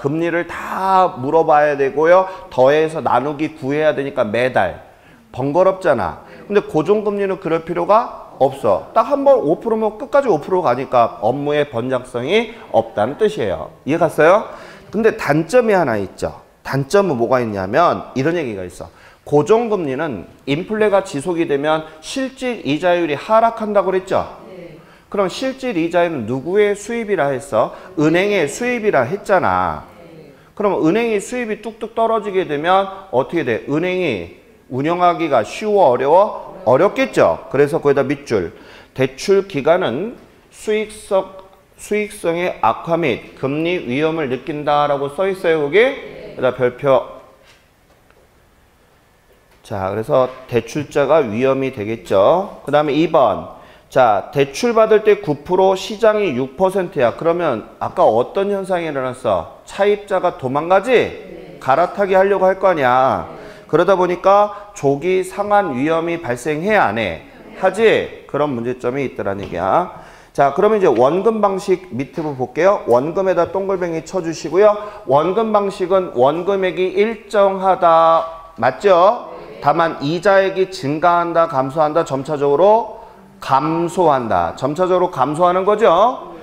금리를 다 물어봐야 되고요. 더해서 나누기 구해야 되니까 매달. 번거롭잖아. 근데 고정금리는 그럴 필요가 없어. 딱 한 번 5%면 끝까지 5% 가니까 업무의 번잡성이 없다는 뜻이에요. 이해 갔어요? 근데 단점이 하나 있죠. 단점은 뭐가 있냐면 이런 얘기가 있어. 고정금리는 인플레가 지속이 되면 실질 이자율이 하락한다고 그랬죠? 그럼 실질 이자에는 누구의 수입이라 했어? 은행의 수입이라 했잖아. 그럼 은행이 수입이 뚝뚝 떨어지게 되면 어떻게 돼? 은행이 운영하기가 쉬워 어려워? 어렵겠죠. 그래서 거기다 밑줄. 대출 기간은 수익성의 악화 및 금리 위험을 느낀다라고 써 있어요. 거기? 그다음 별표. 자, 그래서 대출자가 위험이 되겠죠. 그 다음에 2번. 자, 대출 받을 때 9%, 시장이 6%야. 그러면 아까 어떤 현상이 일어났어? 차입자가 도망가지? 갈아타기 하려고 할 거 아니야. 그러다 보니까 조기 상환 위험이 발생해 안 해? 하지? 그런 문제점이 있더란 얘기야. 자, 그러면 이제 원금 방식 밑에 볼게요. 원금에다 동글뱅이 쳐주시고요. 원금 방식은 원금액이 일정하다. 맞죠? 다만 이자액이 증가한다, 감소한다, 점차적으로 감소한다. 점차적으로 감소하는 거죠.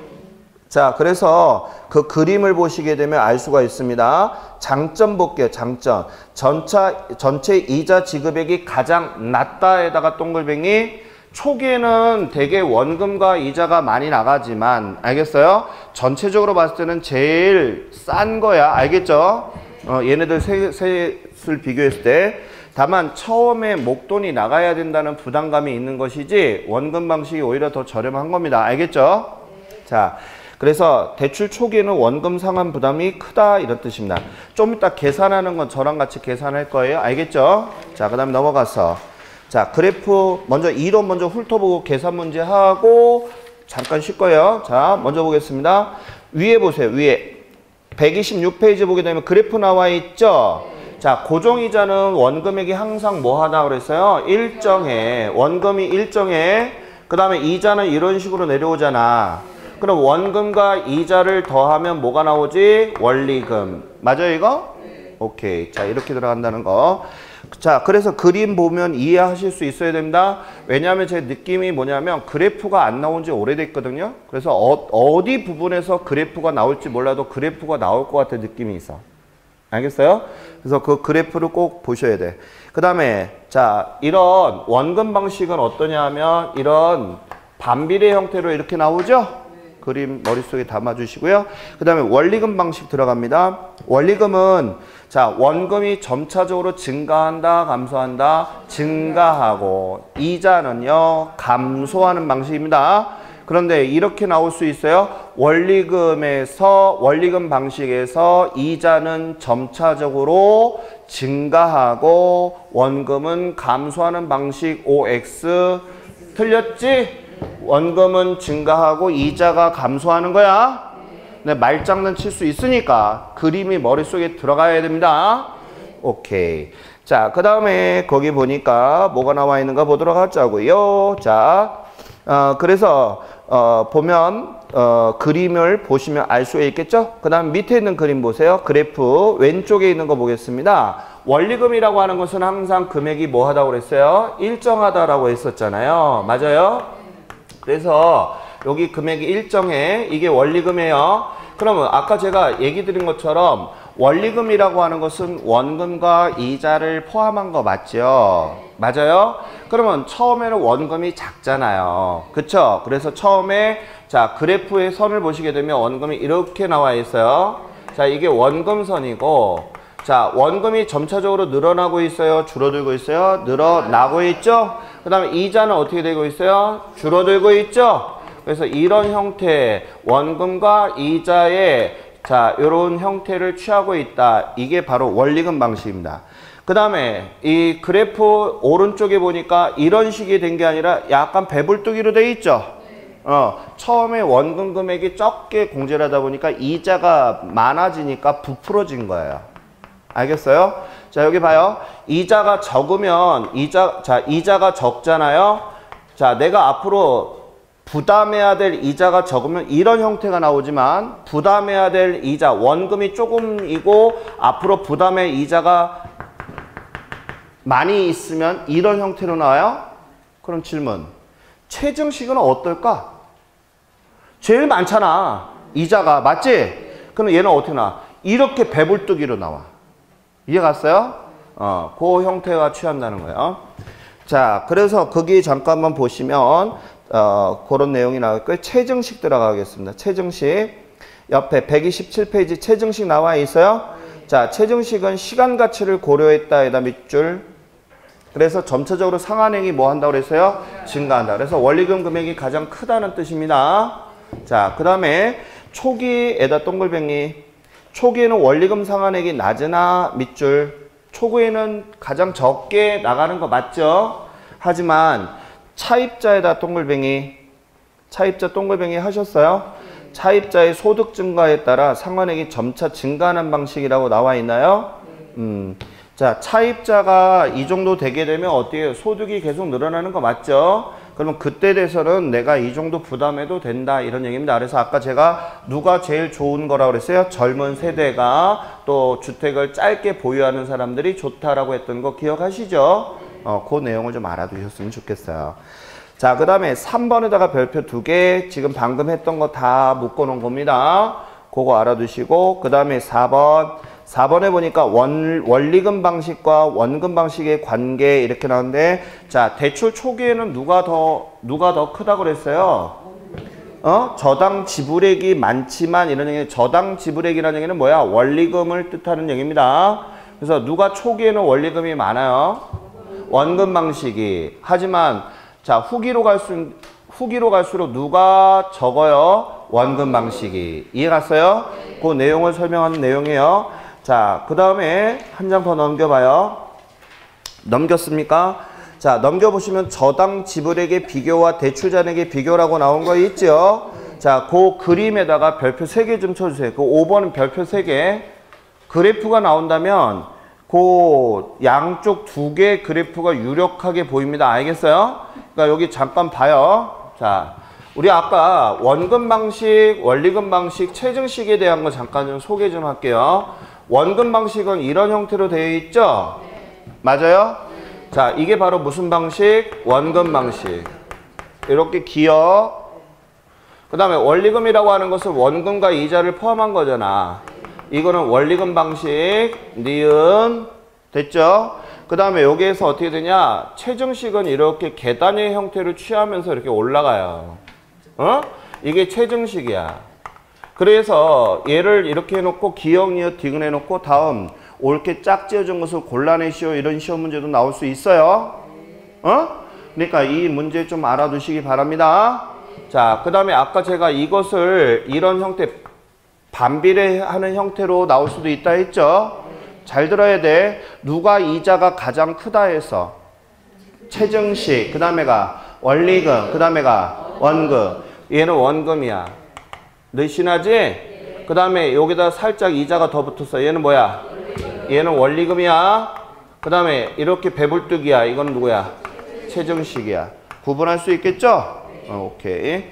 자, 그래서 그 그림을 보시게 되면 알 수가 있습니다. 장점 볼게요. 장점. 전체 이자 지급액이 가장 낮다에다가 동글뱅이. 초기에는 대개 원금과 이자가 많이 나가지만, 알겠어요? 전체적으로 봤을 때는 제일 싼 거야. 알겠죠? 얘네들 셋을 비교했을 때. 다만 처음에 목돈이 나가야 된다는 부담감이 있는 것이지 원금 방식이 오히려 더 저렴한 겁니다. 알겠죠? 자, 그래서 대출 초기에는 원금 상환 부담이 크다 이런 뜻입니다. 좀 이따 계산하는 건 저랑 같이 계산할 거예요. 알겠죠? 자, 그 다음에 넘어가서 자, 그래프 먼저 이론 먼저 훑어보고 계산 문제 하고 잠깐 쉴 거예요. 자, 먼저 보겠습니다. 위에 보세요. 위에 126페이지 보게 되면 그래프 나와 있죠? 자, 고정이자는 원금액이 항상 뭐 하다 그랬어요? 일정해. 원금이 일정해. 그 다음에 이자는 이런 식으로 내려오잖아. 그럼 원금과 이자를 더하면 뭐가 나오지? 원리금. 맞아요, 이거? 오케이. 자, 이렇게 들어간다는 거. 자, 그래서 그림 보면 이해하실 수 있어야 됩니다. 왜냐하면 제 느낌이 뭐냐면 그래프가 안 나온 지 오래됐거든요. 그래서 어디 부분에서 그래프가 나올지 몰라도 그래프가 나올 것 같은 느낌이 있어. 알겠어요? 그래서 그 그래프를 꼭 보셔야 돼. 그 다음에 자, 이런 원금 방식은 어떠냐 하면 이런 반비례 형태로 이렇게 나오죠? 그림 머릿속에 담아주시고요. 그 다음에 원리금 방식 들어갑니다. 원리금은 자, 원금이 점차적으로 증가한다, 감소한다, 증가하고 이자는요, 감소하는 방식입니다. 그런데 이렇게 나올 수 있어요. 원리금 방식에서 이자는 점차적으로 증가하고 원금은 감소하는 방식 OX. 틀렸지? 원금은 증가하고 이자가 감소하는 거야. 네, 말장난 칠 수 있으니까 그림이 머릿속에 들어가야 됩니다. 오케이. 자, 그 다음에 거기 보니까 뭐가 나와 있는가 보도록 하자고요. 자, 그래서 보면 그림을 보시면 알 수 있겠죠? 그 다음 밑에 있는 그림 보세요. 그래프 왼쪽에 있는 거 보겠습니다. 원리금이라고 하는 것은 항상 금액이 뭐 하다고 그랬어요? 일정하다라고 했었잖아요. 맞아요? 그래서 여기 금액이 일정해. 이게 원리금이에요. 그러면 아까 제가 얘기 드린 것처럼 원리금이라고 하는 것은 원금과 이자를 포함한 거 맞죠? 맞아요? 그러면 처음에는 원금이 작잖아요. 그쵸? 그래서 처음에 자, 그래프의 선을 보시게 되면 원금이 이렇게 나와 있어요. 자, 이게 원금선이고 자, 원금이 점차적으로 늘어나고 있어요? 줄어들고 있어요? 늘어나고 있죠? 그 다음에 이자는 어떻게 되고 있어요? 줄어들고 있죠? 그래서 이런 형태, 원금과 이자의 자, 이런 형태를 취하고 있다. 이게 바로 원리금 방식입니다. 그 다음에 이 그래프 오른쪽에 보니까 이런 식이 된 게 아니라 약간 배불뚝이로 돼 있죠? 처음에 원금 금액이 적게 공제를 하다 보니까 이자가 많아지니까 부풀어진 거예요. 알겠어요? 자, 여기 봐요. 이자가 적으면 이자가 적잖아요. 자, 내가 앞으로 부담해야 될 이자가 적으면 이런 형태가 나오지만 부담해야 될 이자, 원금이 조금이고 앞으로 부담의 이자가 많이 있으면 이런 형태로 나와요. 그럼 질문. 최증식은 어떨까? 제일 많잖아. 이자가. 맞지? 그럼 얘는 어떻게 나와? 이렇게 배불뚝이로 나와. 이해 갔어요? 그 형태가 취한다는 거예요. 자, 그래서 거기 잠깐만 보시면 그런 내용이 나올 거예요. 체증식 들어가겠습니다. 체증식. 옆에 127페이지 체증식 나와 있어요. 자, 체증식은 시간 가치를 고려했다에다 밑줄. 그래서 점차적으로 상환액이 뭐 한다고 그랬어요? 증가한다. 그래서 원리금 금액이 가장 크다는 뜻입니다. 자, 그 다음에 초기에다 동글뱅이. 초기에는 원리금 상환액이 낮으나 밑줄. 초기에는 가장 적게 나가는 거 맞죠? 하지만 차입자에다 동글뱅이. 차입자 동글뱅이 하셨어요? 차입자의 소득 증가에 따라 상환액이 점차 증가하는 방식이라고 나와 있나요? 자, 차입자가 이 정도 되게 되면 어떻게 해요? 소득이 계속 늘어나는 거 맞죠? 그러면 그때 돼서는 내가 이 정도 부담해도 된다 이런 얘기입니다. 그래서 아까 제가 누가 제일 좋은 거라고 그랬어요? 젊은 세대가 또 주택을 짧게 보유하는 사람들이 좋다라고 했던 거 기억하시죠? 그 내용을 좀 알아두셨으면 좋겠어요. 자, 그 다음에 3번에다가 별표 2개 지금 방금 했던 거 다 묶어놓은 겁니다. 그거 알아두시고 그 다음에 4번에 보니까 원리금 방식과 원금 방식의 관계 이렇게 나오는데 자, 대출 초기에는 누가 더 크다고 그랬어요? 저당 지불액이 많지만 이런 얘기. 저당 지불액이라는 얘기는 뭐야? 원리금을 뜻하는 얘기입니다. 그래서 누가 초기에는 원리금이 많아요? 원금 방식이. 하지만 자, 후기로 갈수록 누가 적어요? 원금 방식이. 이해 갔어요? 그 내용을 설명하는 내용이에요. 자, 그 다음에 한 장 더 넘겨봐요. 넘겼습니까? 자, 넘겨보시면 저당 지불액의 비교와 대출 잔액의 비교라고 나온 거 있죠? 자, 그 그림에다가 별표 3개 좀 쳐주세요. 그 5번은 별표 3개. 그래프가 나온다면 그 양쪽 2개 그래프가 유력하게 보입니다. 알겠어요? 그러니까 여기 잠깐 봐요. 자, 우리 아까 원금 방식, 원리금 방식, 체증식에 대한 거 잠깐 좀 소개 좀 할게요. 원금 방식은 이런 형태로 되어 있죠? 맞아요? 자, 이게 바로 무슨 방식? 원금 방식. 이렇게 기억. 그 다음에 원리금이라고 하는 것은 원금과 이자를 포함한 거잖아. 이거는 원리금 방식, 니은. 됐죠? 그 다음에 여기에서 어떻게 되냐? 체증식은 이렇게 계단의 형태를 취하면서 이렇게 올라가요. 이게 체증식이야. 그래서 얘를 이렇게 해놓고 기억, 니은, 디귿 해놓고 다음 옳게 짝지어준 것을 골라내시오. 이런 시험 문제도 나올 수 있어요. 그러니까 이 문제 좀 알아두시기 바랍니다. 자, 그 다음에 아까 제가 이것을 이런 형태, 반비례하는 형태로 나올 수도 있다 했죠? 잘 들어야 돼. 누가 이자가 가장 크다 해서 체증식, 그 다음에가 원리금, 그 다음에가 원금. 얘는 원금이야. 느슨하지? 그 다음에 여기다 살짝 이자가 더 붙었어. 얘는 뭐야? 얘는 원리금이야. 그 다음에 이렇게 배불뚝이야. 이건 누구야? 체증식이야. 구분할 수 있겠죠? 오케이.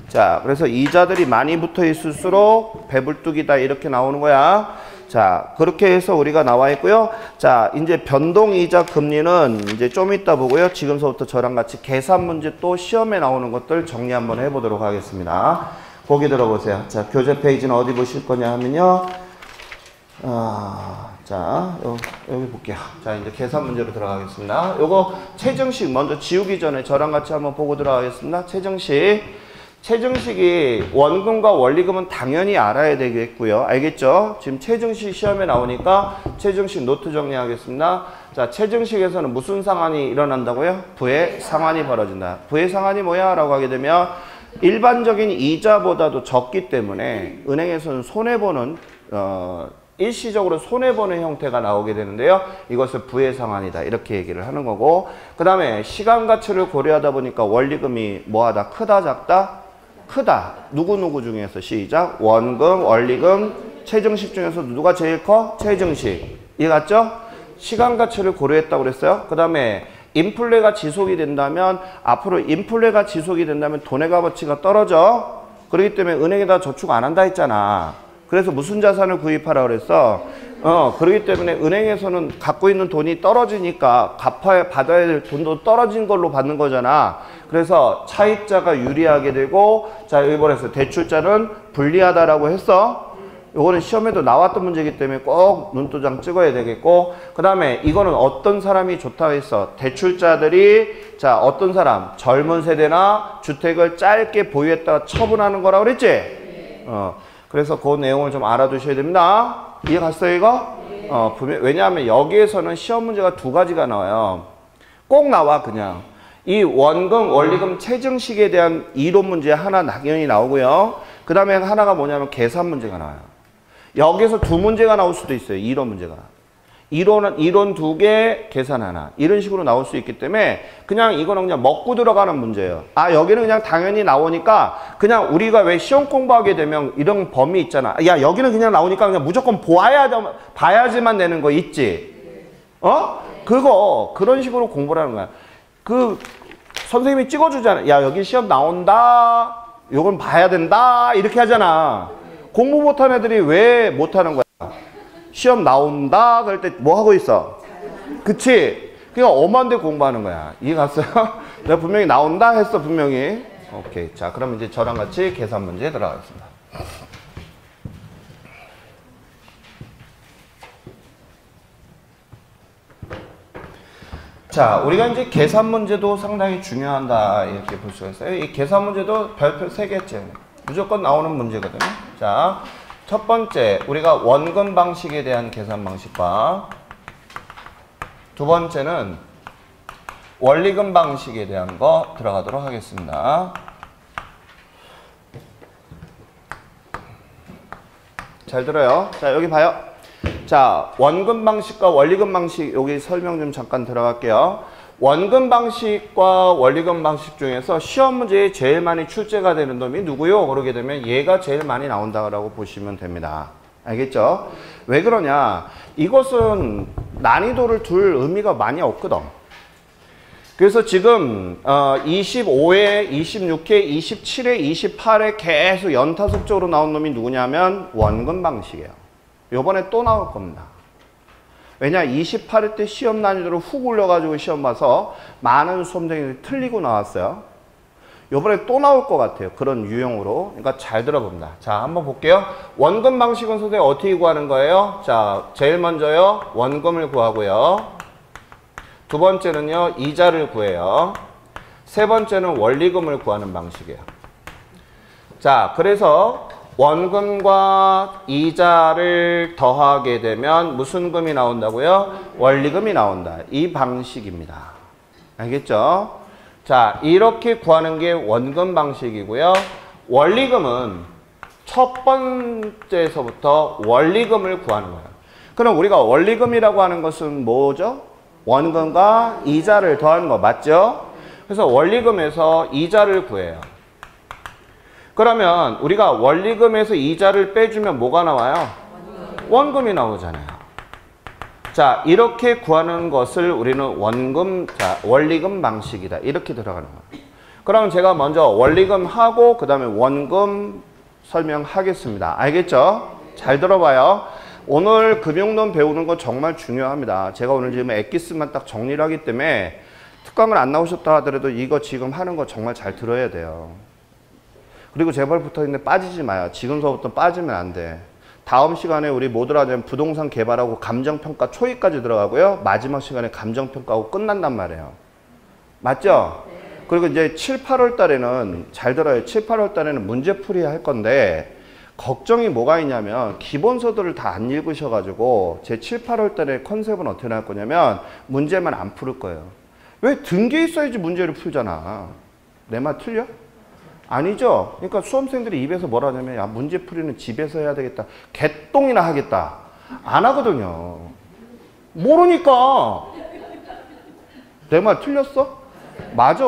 자, 그래서 이자들이 많이 붙어 있을수록 배불뚝이다 이렇게 나오는 거야. 자, 그렇게 해서 우리가 나와 있고요. 자, 이제 변동이자 금리는 이제 좀 이따 보고요. 지금서부터 저랑 같이 계산 문제 또 시험에 나오는 것들 정리 한번 해보도록 하겠습니다. 보기 들어보세요. 자, 교재 페이지는 어디 보실 거냐 하면요. 자, 여기 볼게요. 자, 이제 계산 문제로 들어가겠습니다. 요거 체증식 먼저 지우기 전에 저랑 같이 한번 보고 들어가겠습니다. 체증식이 원금과 원리금은 당연히 알아야 되겠고요. 알겠죠? 지금 체증식 시험에 나오니까 체증식 노트 정리하겠습니다. 자, 체증식에서는 무슨 상환이 일어난다고요? 부의 상환이 벌어진다. 부의 상환이 뭐야? 라고 하게 되면 일반적인 이자보다도 적기 때문에 은행에서는 손해보는 일시적으로 손해보는 형태가 나오게 되는데요. 이것을 부의 상환이다. 이렇게 얘기를 하는 거고, 그 다음에 시간 가치를 고려하다 보니까 원리금이 뭐하다? 크다, 작다? 크다. 누구 중에서 시작. 원금, 원리금, 체증식 중에서 누가 제일 커? 체증식. 이해 갔죠? 시간 가치를 고려했다고 그랬어요. 그 다음에 인플레가 지속이 된다면, 앞으로 인플레가 지속이 된다면 돈의 값어치가 떨어져. 그렇기 때문에 은행에다 저축 안 한다 했잖아. 그래서 무슨 자산을 구입하라 그랬어? 그렇기 때문에 은행에서는 갖고 있는 돈이 떨어지니까 받아야 될 돈도 떨어진 걸로 받는 거잖아. 그래서 차입자가 유리하게 되고, 자, 여기 뭐랬어? 대출자는 불리하다라고 했어. 요거는 시험에도 나왔던 문제이기 때문에 꼭 눈도장 찍어야 되겠고, 그 다음에 이거는 어떤 사람이 좋다고 했어? 대출자들이, 자, 어떤 사람? 젊은 세대나 주택을 짧게 보유했다가 처분하는 거라고 그랬지? 그래서 그 내용을 좀 알아두셔야 됩니다. 이해 갔어요, 이거? 왜냐하면 여기에서는 시험 문제가 두 가지가 나와요. 꼭 나와, 그냥. 이 원금, 원리금 체증식에 대한 이론 문제 하나 당연히 나오고요. 그 다음에 하나가 뭐냐면 계산 문제가 나와요. 여기서 두 문제가 나올 수도 있어요. 이론 문제가. 이론 두 개, 계산 하나. 이런 식으로 나올 수 있기 때문에 그냥 이거는 그냥 먹고 들어가는 문제예요. 아, 여기는 그냥 당연히 나오니까 그냥 우리가 왜 시험 공부하게 되면 이런 범위 있잖아. 야, 여기는 그냥 나오니까 그냥 무조건 봐야지만 되는 거 있지? 그런 식으로 공부를 하는 거야. 선생님이 찍어주잖아. 야, 여기 시험 나온다. 요건 봐야 된다. 이렇게 하잖아. 공부 못한 애들이 왜 못하는 거야? 시험 나온다. 그럴 때 뭐 하고 있어? 그치? 그냥 엄한데 공부하는 거야. 이해 갔어요? 내가 분명히 나온다 했어, 분명히. 오케이. 자, 그럼 이제 저랑 같이 계산 문제 들어가겠습니다. 자, 우리가 이제 계산 문제도 상당히 중요하다 이렇게 볼 수가 있어요. 이 계산 문제도 별표 3개째 무조건 나오는 문제거든요. 자, 첫 번째 우리가 원금 방식에 대한 계산 방식과 두 번째는 원리금 방식에 대한 거 들어가도록 하겠습니다. 잘 들어요. 자, 여기 봐요. 자, 원금 방식과 원리금 방식 여기 설명 좀 잠깐 들어갈게요. 원금 방식과 원리금 방식 중에서 시험 문제에 제일 많이 출제가 되는 놈이 누구요? 그러게 되면 얘가 제일 많이 나온다고 보시면 됩니다. 알겠죠? 왜 그러냐? 이것은 난이도를 둘 의미가 많이 없거든. 그래서 지금 25회, 26회, 27회, 28회 계속 연타속적으로 나온 놈이 누구냐면 원금 방식이에요. 요번에 또 나올 겁니다. 왜냐, 28회 때 시험 난이도를 훅 올려가지고 시험 봐서 많은 수험생들이 틀리고 나왔어요. 요번에 또 나올 것 같아요. 그런 유형으로. 그러니까 잘 들어봅니다. 자, 한번 볼게요. 원금 방식은 선생님 어떻게 구하는 거예요? 자, 제일 먼저요. 원금을 구하고요. 두 번째는요. 이자를 구해요. 세 번째는 원리금을 구하는 방식이에요. 자, 그래서 원금과 이자를 더하게 되면 무슨 금이 나온다고요? 원리금이 나온다. 이 방식입니다. 알겠죠? 자, 이렇게 구하는 게 원금 방식이고요. 원리금은 첫 번째에서부터 원리금을 구하는 거예요. 그럼 우리가 원리금이라고 하는 것은 뭐죠? 원금과 이자를 더하는 거 맞죠? 그래서 원리금에서 이자를 구해요. 그러면 우리가 원리금에서 이자를 빼주면 뭐가 나와요? 원금이 나오잖아요. 자, 이렇게 구하는 것을 우리는 원리금 방식이다. 이렇게 들어가는 거예요. 그럼 제가 먼저 원리금 하고 그 다음에 원금 설명하겠습니다. 알겠죠? 잘 들어봐요. 오늘 금융론 배우는 거 정말 중요합니다. 제가 오늘 지금 엑기스만 딱 정리를 하기 때문에 특강을 안 나오셨다 하더라도 이거 지금 하는 거 정말 잘 들어야 돼요. 그리고 제발 붙어있는데 빠지지 마요. 지금서부터 빠지면 안 돼. 다음 시간에 우리 뭐들 하냐면 부동산 개발하고 감정평가 초기까지 들어가고요. 마지막 시간에 감정평가하고 끝난단 말이에요. 맞죠? 그리고 이제 7, 8월 달에는 잘 들어요. 7, 8월 달에는 문제풀이 할 건데 걱정이 뭐가 있냐면 기본서들을 다 안 읽으셔가지고 제 7, 8월 달에 컨셉은 어떻게 나올 거냐면 문제만 안 풀을 거예요. 왜 등기에 있어야지 문제를 풀잖아. 내 말 틀려? 아니죠. 그러니까 수험생들이 입에서 뭐라 하냐면 야, 문제풀이는 집에서 해야 되겠다. 개똥이나 하겠다. 안 하거든요. 모르니까. 내 말 틀렸어? 맞아.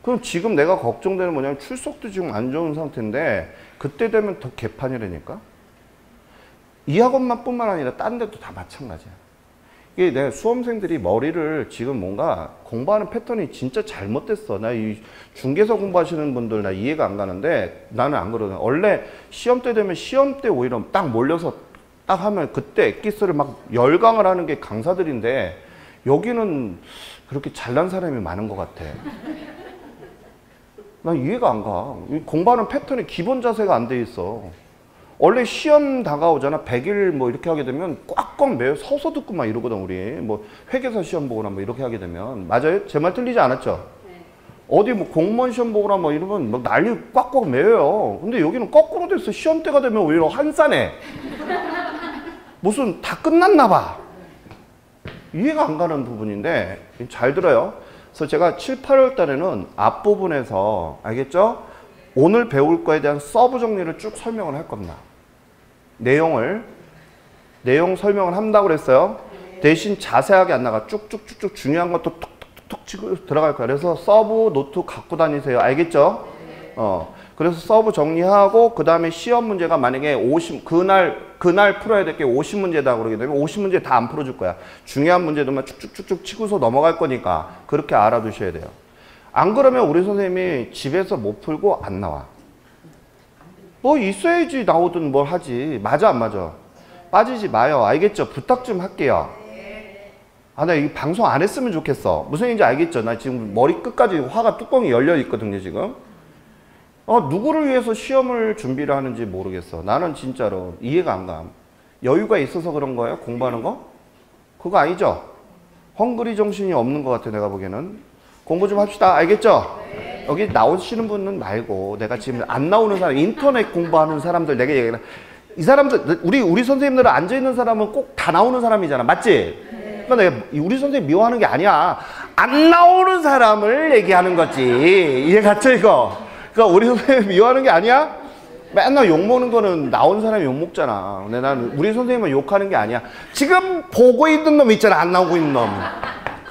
그럼 지금 내가 걱정되는 뭐냐면 출석도 지금 안 좋은 상태인데 그때 되면 더 개판이라니까. 이 학원만 뿐만 아니라 딴 데도 다 마찬가지야. 이게 내 수험생들이 머리를 지금 뭔가 공부하는 패턴이 진짜 잘못됐어. 나 이 중개사 공부하시는 분들 나 이해가 안 가는데 나는 안 그러거든. 원래 시험 때 되면 시험 때 오히려 딱 몰려서 딱 하면 그때 엑기스를 막 열강을 하는 게 강사들인데 여기는 그렇게 잘난 사람이 많은 것 같아. 난 이해가 안 가. 공부하는 패턴이 기본 자세가 안 돼 있어. 원래 시험 다가오잖아. 100일 뭐 이렇게 하게 되면 꽉꽉 매요. 서서 듣고 막 이러거든, 우리. 뭐 회계사 시험 보거나 뭐 이렇게 하게 되면. 맞아요? 제 말 틀리지 않았죠? 어디 뭐 공무원 시험 보거나 뭐 이러면 막 난리 꽉꽉 매요. 근데 여기는 거꾸로 됐어. 시험 때가 되면 오히려 한산해. 무슨 다 끝났나 봐. 이해가 안 가는 부분인데 잘 들어요. 그래서 제가 7, 8월 달에는 앞부분에서 알겠죠? 오늘 배울 거에 대한 서브 정리를 쭉 설명을 할 겁니다. 내용 설명을 한다고 그랬어요. 대신 자세하게 안 나가. 쭉쭉쭉쭉 중요한 것도 툭툭툭 치고 들어갈 거야. 그래서 서브 노트 갖고 다니세요. 알겠죠? 그래서 서브 정리하고 그 다음에 시험 문제가 만약에 그날 풀어야 될 게 50문제다 그러게 되면 50문제 다 안 풀어줄 거야. 중요한 문제들만 쭉쭉쭉쭉 치고서 넘어갈 거니까 그렇게 알아두셔야 돼요. 안 그러면 우리 선생님이 집에서 못 풀고 안 나와. 뭐 있어야지 나오든 뭘 하지. 맞아 안 맞아? 빠지지 마요. 알겠죠? 부탁 좀 할게요. 아, 나 이 방송 안 했으면 좋겠어. 무슨 얘기인지 알겠죠? 나 지금 머리 끝까지 화가 뚜껑이 열려 있거든요, 지금. 누구를 위해서 시험을 준비를 하는지 모르겠어. 나는 진짜로 이해가 안 가. 여유가 있어서 그런 거예요? 공부하는 거? 그거 아니죠? 헝그리 정신이 없는 것 같아, 내가 보기에는. 공부 좀 합시다. 알겠죠? 여기 나오시는 분은 말고 내가 지금 안 나오는 사람, 인터넷 공부하는 사람들 내가 얘기해. 이 사람들, 우리 선생님들은 앉아있는 사람은 꼭 다 나오는 사람이잖아. 맞지? 그러니까 내가 우리 선생님 미워하는 게 아니야. 안 나오는 사람을 얘기하는 거지. 이해 갔죠, 이거? 그러니까 우리 선생님 미워하는 게 아니야? 맨날 욕먹는 거는 나온 사람이 욕먹잖아. 근데 난 우리 선생님은 욕하는 게 아니야. 지금 보고 있는 놈 있잖아. 안 나오고 있는 놈.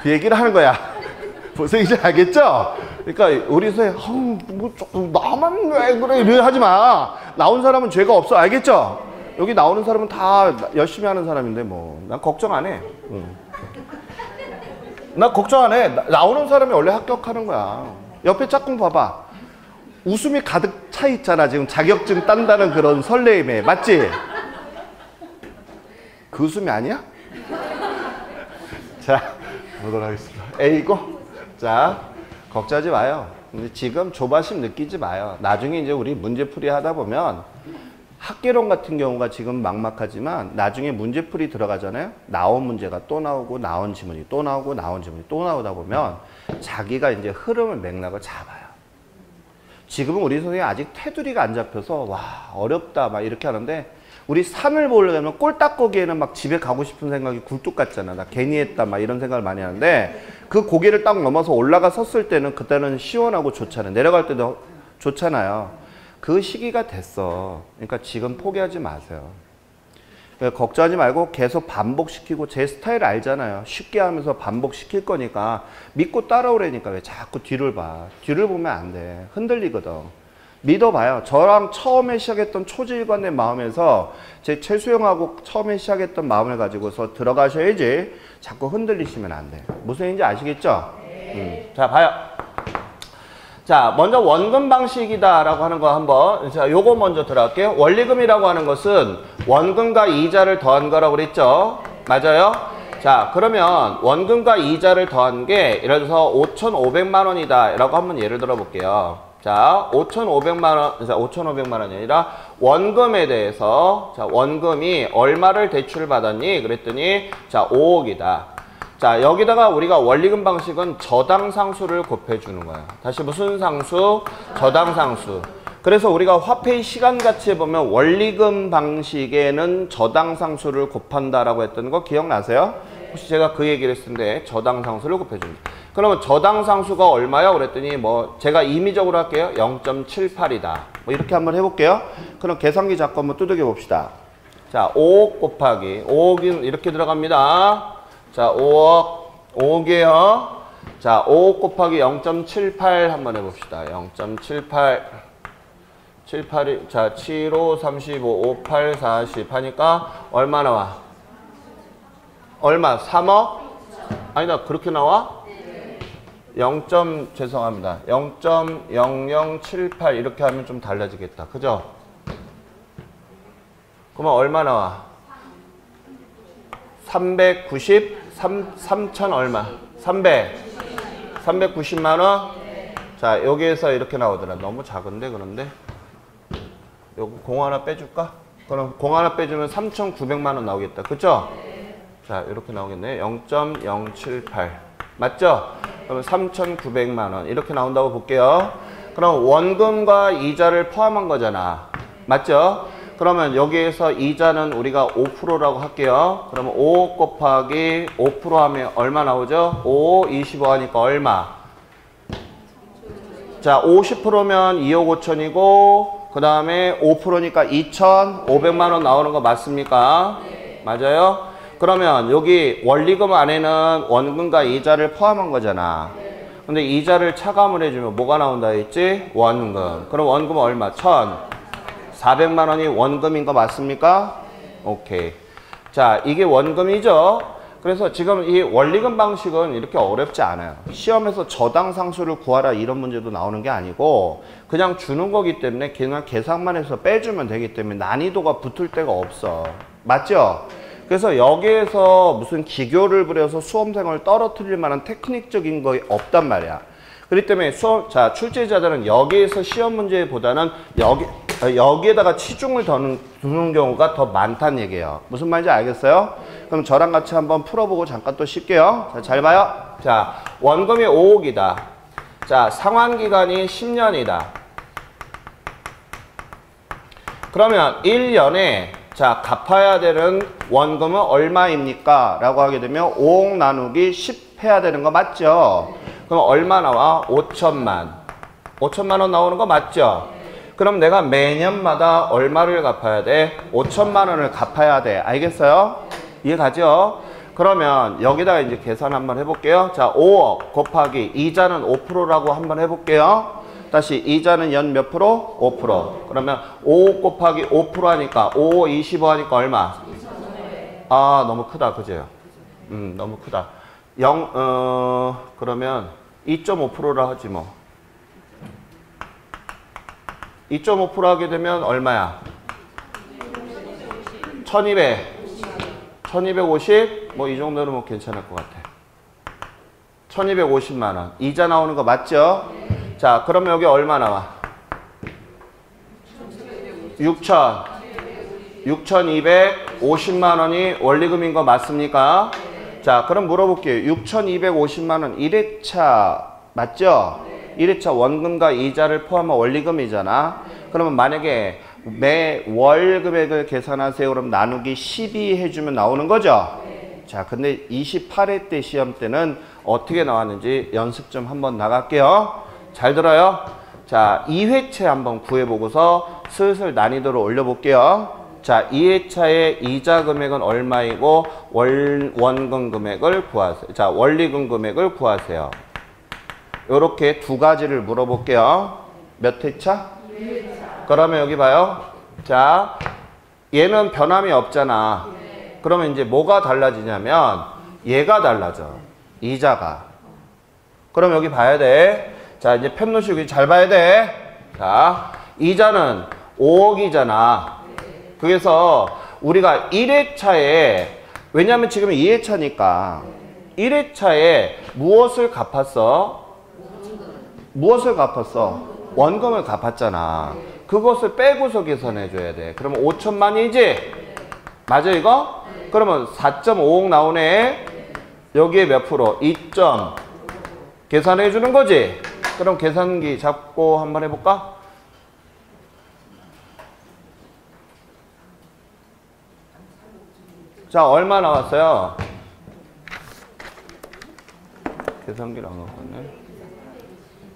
그 얘기를 하는 거야. 무슨 얘기인지 알겠죠? 그러니까 우리 선생님 뭐 조금 나만 왜 그래 이래 하지 마. 나온 사람은 죄가 없어. 알겠죠? 여기 나오는 사람은 다 열심히 하는 사람인데 뭐 난 걱정 안 해. 나 걱정 안 해. 나오는 사람이 원래 합격하는 거야. 옆에 짝꿍 봐봐. 웃음이 가득 차 있잖아. 지금 자격증 딴다는 그런 설레임에. 맞지? 그 웃음이 아니야? 자, 보도록 하겠습니다. A고. 자, 걱정하지 마요. 근데 지금 조바심 느끼지 마요. 나중에 이제 우리 문제풀이 하다 보면 학계론 같은 경우가 지금 막막하지만 나중에 문제풀이 들어가잖아요. 나온 문제가 또 나오고 나온 지문이 또 나오고 나온 지문이 또 나오다 보면 자기가 이제 흐름을 맥락을 잡아요. 지금은 우리 선생님이 아직 테두리가 안 잡혀서 와 어렵다 막 이렇게 하는데 우리 산을 보려면 꼴딱거기에는 막 집에 가고 싶은 생각이 굴뚝 같잖아. 나 괜히 했다 막 이런 생각을 많이 하는데 그 고개를 딱 넘어서 올라가 섰을 때는 그때는 시원하고 좋잖아요. 내려갈 때도 좋잖아요. 그 시기가 됐어. 그러니까 지금 포기하지 마세요. 걱정하지 말고 계속 반복시키고 제 스타일 알잖아요. 쉽게 하면서 반복시킬 거니까 믿고 따라오라니까 왜 자꾸 뒤를 봐. 뒤를 보면 안 돼. 흔들리거든. 믿어봐요. 저랑 처음에 시작했던 초지일관의 마음에서 제 최수영하고 처음에 시작했던 마음을 가지고서 들어가셔야지 자꾸 흔들리시면 안 돼. 무슨 얘기인지 아시겠죠? 자, 봐요. 자, 먼저 원금 방식이다라고 하는 거 한번, 자, 요거 먼저 들어갈게요. 원리금이라고 하는 것은 원금과 이자를 더한 거라고 그랬죠? 맞아요? 자, 그러면 원금과 이자를 더한 게 예를 들어서 5,500만 원이다 라고 한번 예를 들어 볼게요. 자, 5,500만 원, 자, 5,500만 원이 아니라 원금에 대해서, 자, 원금이 얼마를 대출받았니? 그랬더니, 자, 5억이다. 자, 여기다가 우리가 원리금 방식은 저당상수를 곱해주는 거야. 다시 무슨 상수? 저당상수. 그래서 우리가 화폐의 시간가치에 보면 원리금 방식에는 저당상수를 곱한다라고 했던 거 기억나세요? 혹시 제가 그 얘기를 했을 텐데 저당상수를 곱해줍니다. 그러면 저당상수가 얼마요? 그랬더니 뭐 제가 임의적으로 할게요. 0.78이다. 뭐 이렇게 한번 해볼게요. 그럼 계산기 잡고 한번 두들겨 봅시다. 자, 5억 곱하기 5억이 이렇게 들어갑니다. 자, 5억이에요. 자, 5억 곱하기 0.78 한번 해봅시다. 0.78 78이 자, 7, 5, 35, 5, 8, 40 하니까 얼마 나와? 얼마? 3억? 아니, 나 그렇게 나와? 0. 죄송합니다. 0.0078 이렇게 하면 좀 달라지겠다. 그죠? 그러면 얼마 나와? 390, 3천 얼마? 390만 원? 자, 여기에서 이렇게 나오더라. 너무 작은데, 그런데? 요거 공 하나 빼줄까? 그럼 공 하나 빼주면 3,900만 원 나오겠다. 그쵸? 자, 이렇게 나오겠네. 0.078. 맞죠? 그러면 3,900만 원. 이렇게 나온다고 볼게요. 그럼 원금과 이자를 포함한 거잖아. 맞죠? 그러면 여기에서 이자는 우리가 5%라고 할게요. 그러면 5 곱하기 5% 하면 얼마 나오죠? 5, 25 하니까 얼마? 자, 50%면 2억 5천이고 그 다음에 5%니까 2,500만 원 나오는 거 맞습니까? 맞아요? 그러면 여기 원리금 안에는 원금과 이자를 포함한 거잖아. 근데 이자를 차감을 해주면 뭐가 나온다 했지? 원금. 그럼 원금은 얼마? 1,400만 원이 원금인 거 맞습니까? 오케이. 자, 이게 원금이죠? 그래서 지금 이 원리금 방식은 이렇게 어렵지 않아요. 시험에서 저당상수를 구하라 이런 문제도 나오는 게 아니고 그냥 주는 거기 때문에 그냥 계산만 해서 빼주면 되기 때문에 난이도가 붙을 데가 없어. 맞죠? 그래서 여기에서 무슨 기교를 부려서 수험생을 떨어뜨릴 만한 테크닉적인 거 없단 말이야. 그렇기 때문에 자, 출제자들은 여기에서 시험 문제보다는 여기에다가 치중을 두는 경우가 더 많다는 얘기예요. 무슨 말인지 알겠어요? 그럼 저랑 같이 한번 풀어보고 잠깐 또 쉴게요. 자, 잘 봐요. 자, 원금이 5억이다. 자, 상환기간이 10년이다. 그러면 1년에 자, 갚아야 되는 원금은 얼마입니까? 라고 하게 되면 5억 나누기 10 해야 되는 거 맞죠? 그럼 얼마 나와? 5천만. 5천만 원 나오는 거 맞죠? 그럼 내가 매년마다 얼마를 갚아야 돼? 5천만 원을 갚아야 돼. 알겠어요? 이해 가죠? 그러면 여기다가 이제 계산 한번 해볼게요. 자, 5억 곱하기 이자는 5%라고 한번 해볼게요. 다시 이자는 연 몇 프로? 5%. 그러면 5 곱하기 5% 하니까 5, 25 하니까 얼마? 아, 너무 크다. 그죠? 너무 크다. 그러면 2.5%라 하지 뭐. 2.5% 하게 되면 얼마야? 1200. 1250? 뭐 이 정도는 뭐 괜찮을 것 같아. 1250만 원. 이자 나오는 거 맞죠? 자, 그러면 여기 얼마 나와? 6,250만 원이 원리금인 거 맞습니까? 자, 그럼 물어볼게요. 6,250만 원 1회차 맞죠? 1회차 원금과 이자를 포함한 원리금이잖아. 그러면 만약에 매월 금액을 계산하세요. 그럼 나누기 12 해주면 나오는 거죠? 자, 근데 28회 때 시험 때는 어떻게 나왔는지 연습 좀 한번 나갈게요. 잘 들어요? 자, 2회차 한번 구해보고서 슬슬 난이도를 올려볼게요. 자, 2회차의 이자 금액은 얼마이고 원금 금액을 구하세요. 자, 원리금 금액을 구하세요. 요렇게 두 가지를 물어볼게요. 몇 회차? 2회차. 그러면 여기 봐요. 자, 얘는 변함이 없잖아. 그러면 이제 뭐가 달라지냐면 얘가 달라져. 이자가. 그럼 여기 봐야 돼. 자, 이제 편 놓으시고 잘 봐야 돼. 자, 이자는 5억이잖아. 그래서 우리가 1회차에 왜냐면 지금 2회차니까 1회차에 무엇을 갚았어? 무엇을 갚았어? 원금을 갚았잖아. 그것을 빼고서 계산해 줘야 돼. 그러면 5천만이지? 맞아 이거? 그러면 4.5억 나오네. 여기에 몇 프로? 2점. 계산해 주는 거지? 그럼 계산기 잡고 한번 해볼까? 자, 얼마 나왔어요? 계산기를 안 갖고 왔네.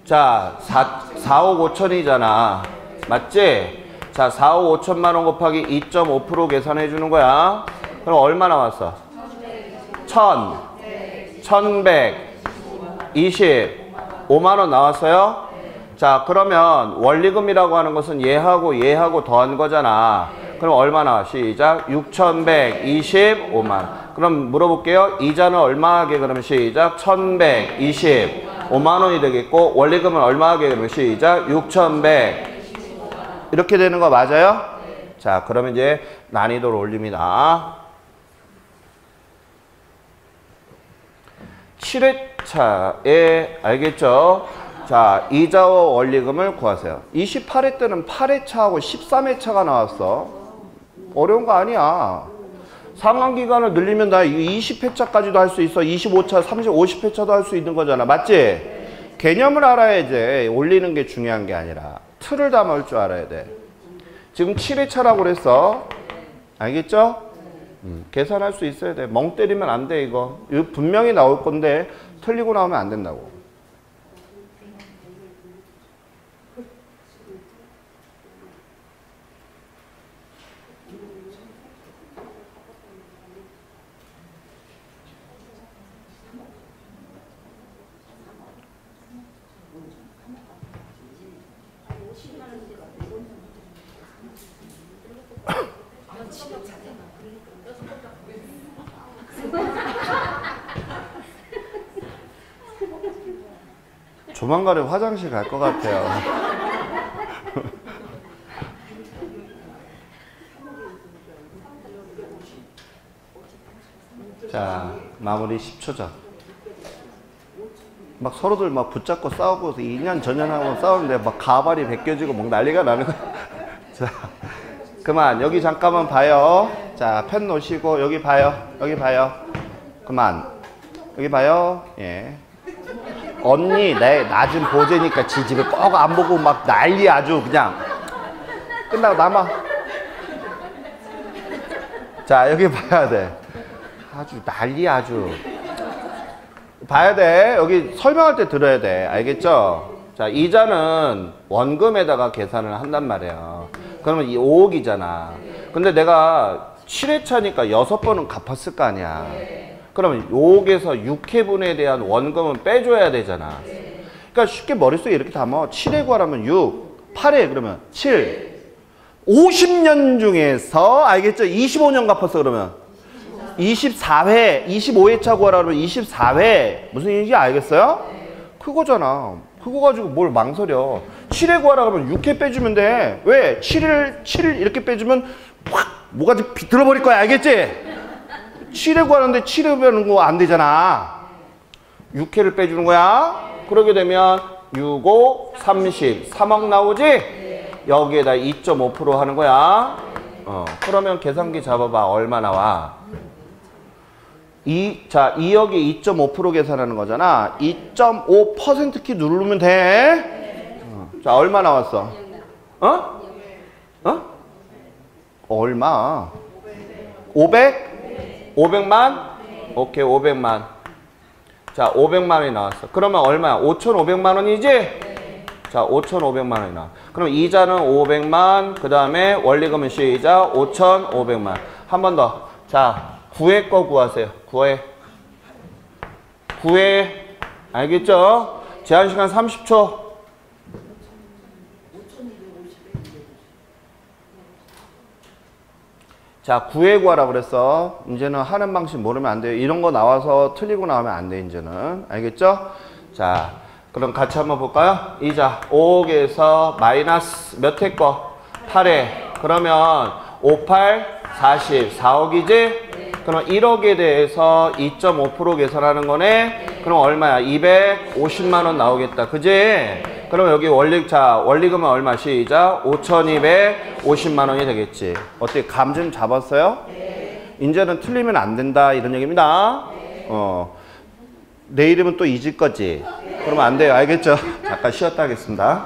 자, 4억 5천이잖아. 맞지? 자, 4억 5천만 원 곱하기 2.5% 계산해 주는 거야. 그럼 얼마 나왔어? 1125만 원 나왔어요? 자, 그러면 원리금이라고 하는 것은 얘하고 더한 거잖아. 그럼 얼마 나와? 시작. 6,125만 원. 그럼 물어볼게요. 이자는 얼마 하게? 그러면 시작. 1,125만 원이 되겠고 원리금은 얼마 하게? 그러면 시작. 6,100. 이렇게 되는 거 맞아요? 자, 그러면 이제 난이도를 올립니다. 7회차에 알겠죠? 자, 이자와 원리금을 구하세요. 28회 때는 8회차하고 13회차가 나왔어. 어려운 거 아니야. 상환기간을 늘리면 나 20회차까지도 할 수 있어. 25차, 30, 50회차도 할 수 있는 거잖아. 맞지? 개념을 알아야지. 올리는 게 중요한 게 아니라 틀을 담을 줄 알아야 돼. 지금 7회차라고 그랬어. 알겠죠? 계산할 수 있어야 돼. 멍 때리면 안 돼, 이거. 이거 분명히 나올 건데 틀리고 나오면 안 된다고. 조만간에 화장실 갈 것 같아요. 자, 마무리 10초 전. 막 서로들 막 붙잡고 싸우고 2년 전년하고 싸우는데 막 가발이 벗겨지고 막 난리가 나는 거야. 자, 그만. 여기 잠깐만 봐요. 자, 펜 놓으시고 여기 봐요. 여기 봐요. 그만. 여기 봐요. 예. 언니 내 낮은 보재니까 지 집에 꼭 안 보고 막 난리 아주 그냥. 끝나고 남아. 자, 여기 봐야 돼. 아주 난리 아주. 봐야 돼. 여기 설명할 때 들어야 돼. 알겠죠? 자, 이자는 원금에다가 계산을 한단 말이에요. 그러면 이 5억이잖아. 근데 내가 7회차니까 6번은 갚았을 거 아니야. 그러면 5억에서 6회분에 대한 원금은 빼줘야 되잖아. 그러니까 쉽게 머릿속에 이렇게 담아. 7회 구하라면 6, 8회 그러면 7. 50년 중에서 알겠죠? 25년 갚았어 그러면 24회, 25회차 구하라면 24회. 무슨 얘기인지 알겠어요? 그거잖아. 그거 가지고 뭘 망설여. 7회 구하라 그러면 6회 빼주면 돼. 왜? 7을 이렇게 빼주면 확 뭐가 비틀어버릴 거야. 알겠지? 7회 구하는데 7회 빼는 거 안 되잖아. 6회를 빼주는 거야. 그러게 되면 6, 5, 30, 3억 나오지? 여기에다 2.5% 하는 거야. 그러면 계산기 잡아봐. 얼마 나와? 자, 2억에 2.5% 계산하는 거잖아. 2.5% 키 누르면 돼. 자, 얼마 나왔어? 얼마? 500? 500만? 오케이, 500만. 자, 500만 원이 나왔어. 그러면 얼마야? 5,500만 원이지? 자, 5,500만 원이 나와. 그럼 이자는 500만, 그 다음에 원리금은 시이자 5,500만. 한 번 더. 자, 9회 거 구하세요. 9회. 9회. 알겠죠? 제한시간 30초. 자, 9회 구하라 그랬어. 이제는 하는 방식 모르면 안 돼요. 이런 거 나와서 틀리고 나오면 안 돼, 이제는. 알겠죠? 자, 그럼 같이 한번 볼까요? 이자 5억에서 마이너스 몇 회 거? 8회. 그러면 58, 40, 4억이지? 그럼 1억에 대해서 2.5% 계산하는 거네? 그럼 얼마야? 250만 원 나오겠다. 그지? 그럼 여기 원리금은 얼마? 시작. 5,250만 원이 되겠지. 어떻게 감 좀 잡았어요? 네. 이제는 틀리면 안 된다. 이런 얘기입니다. 네. 내일이면 또 잊을 거지? 네. 그러면 안 돼요. 알겠죠? 잠깐 쉬었다 하겠습니다.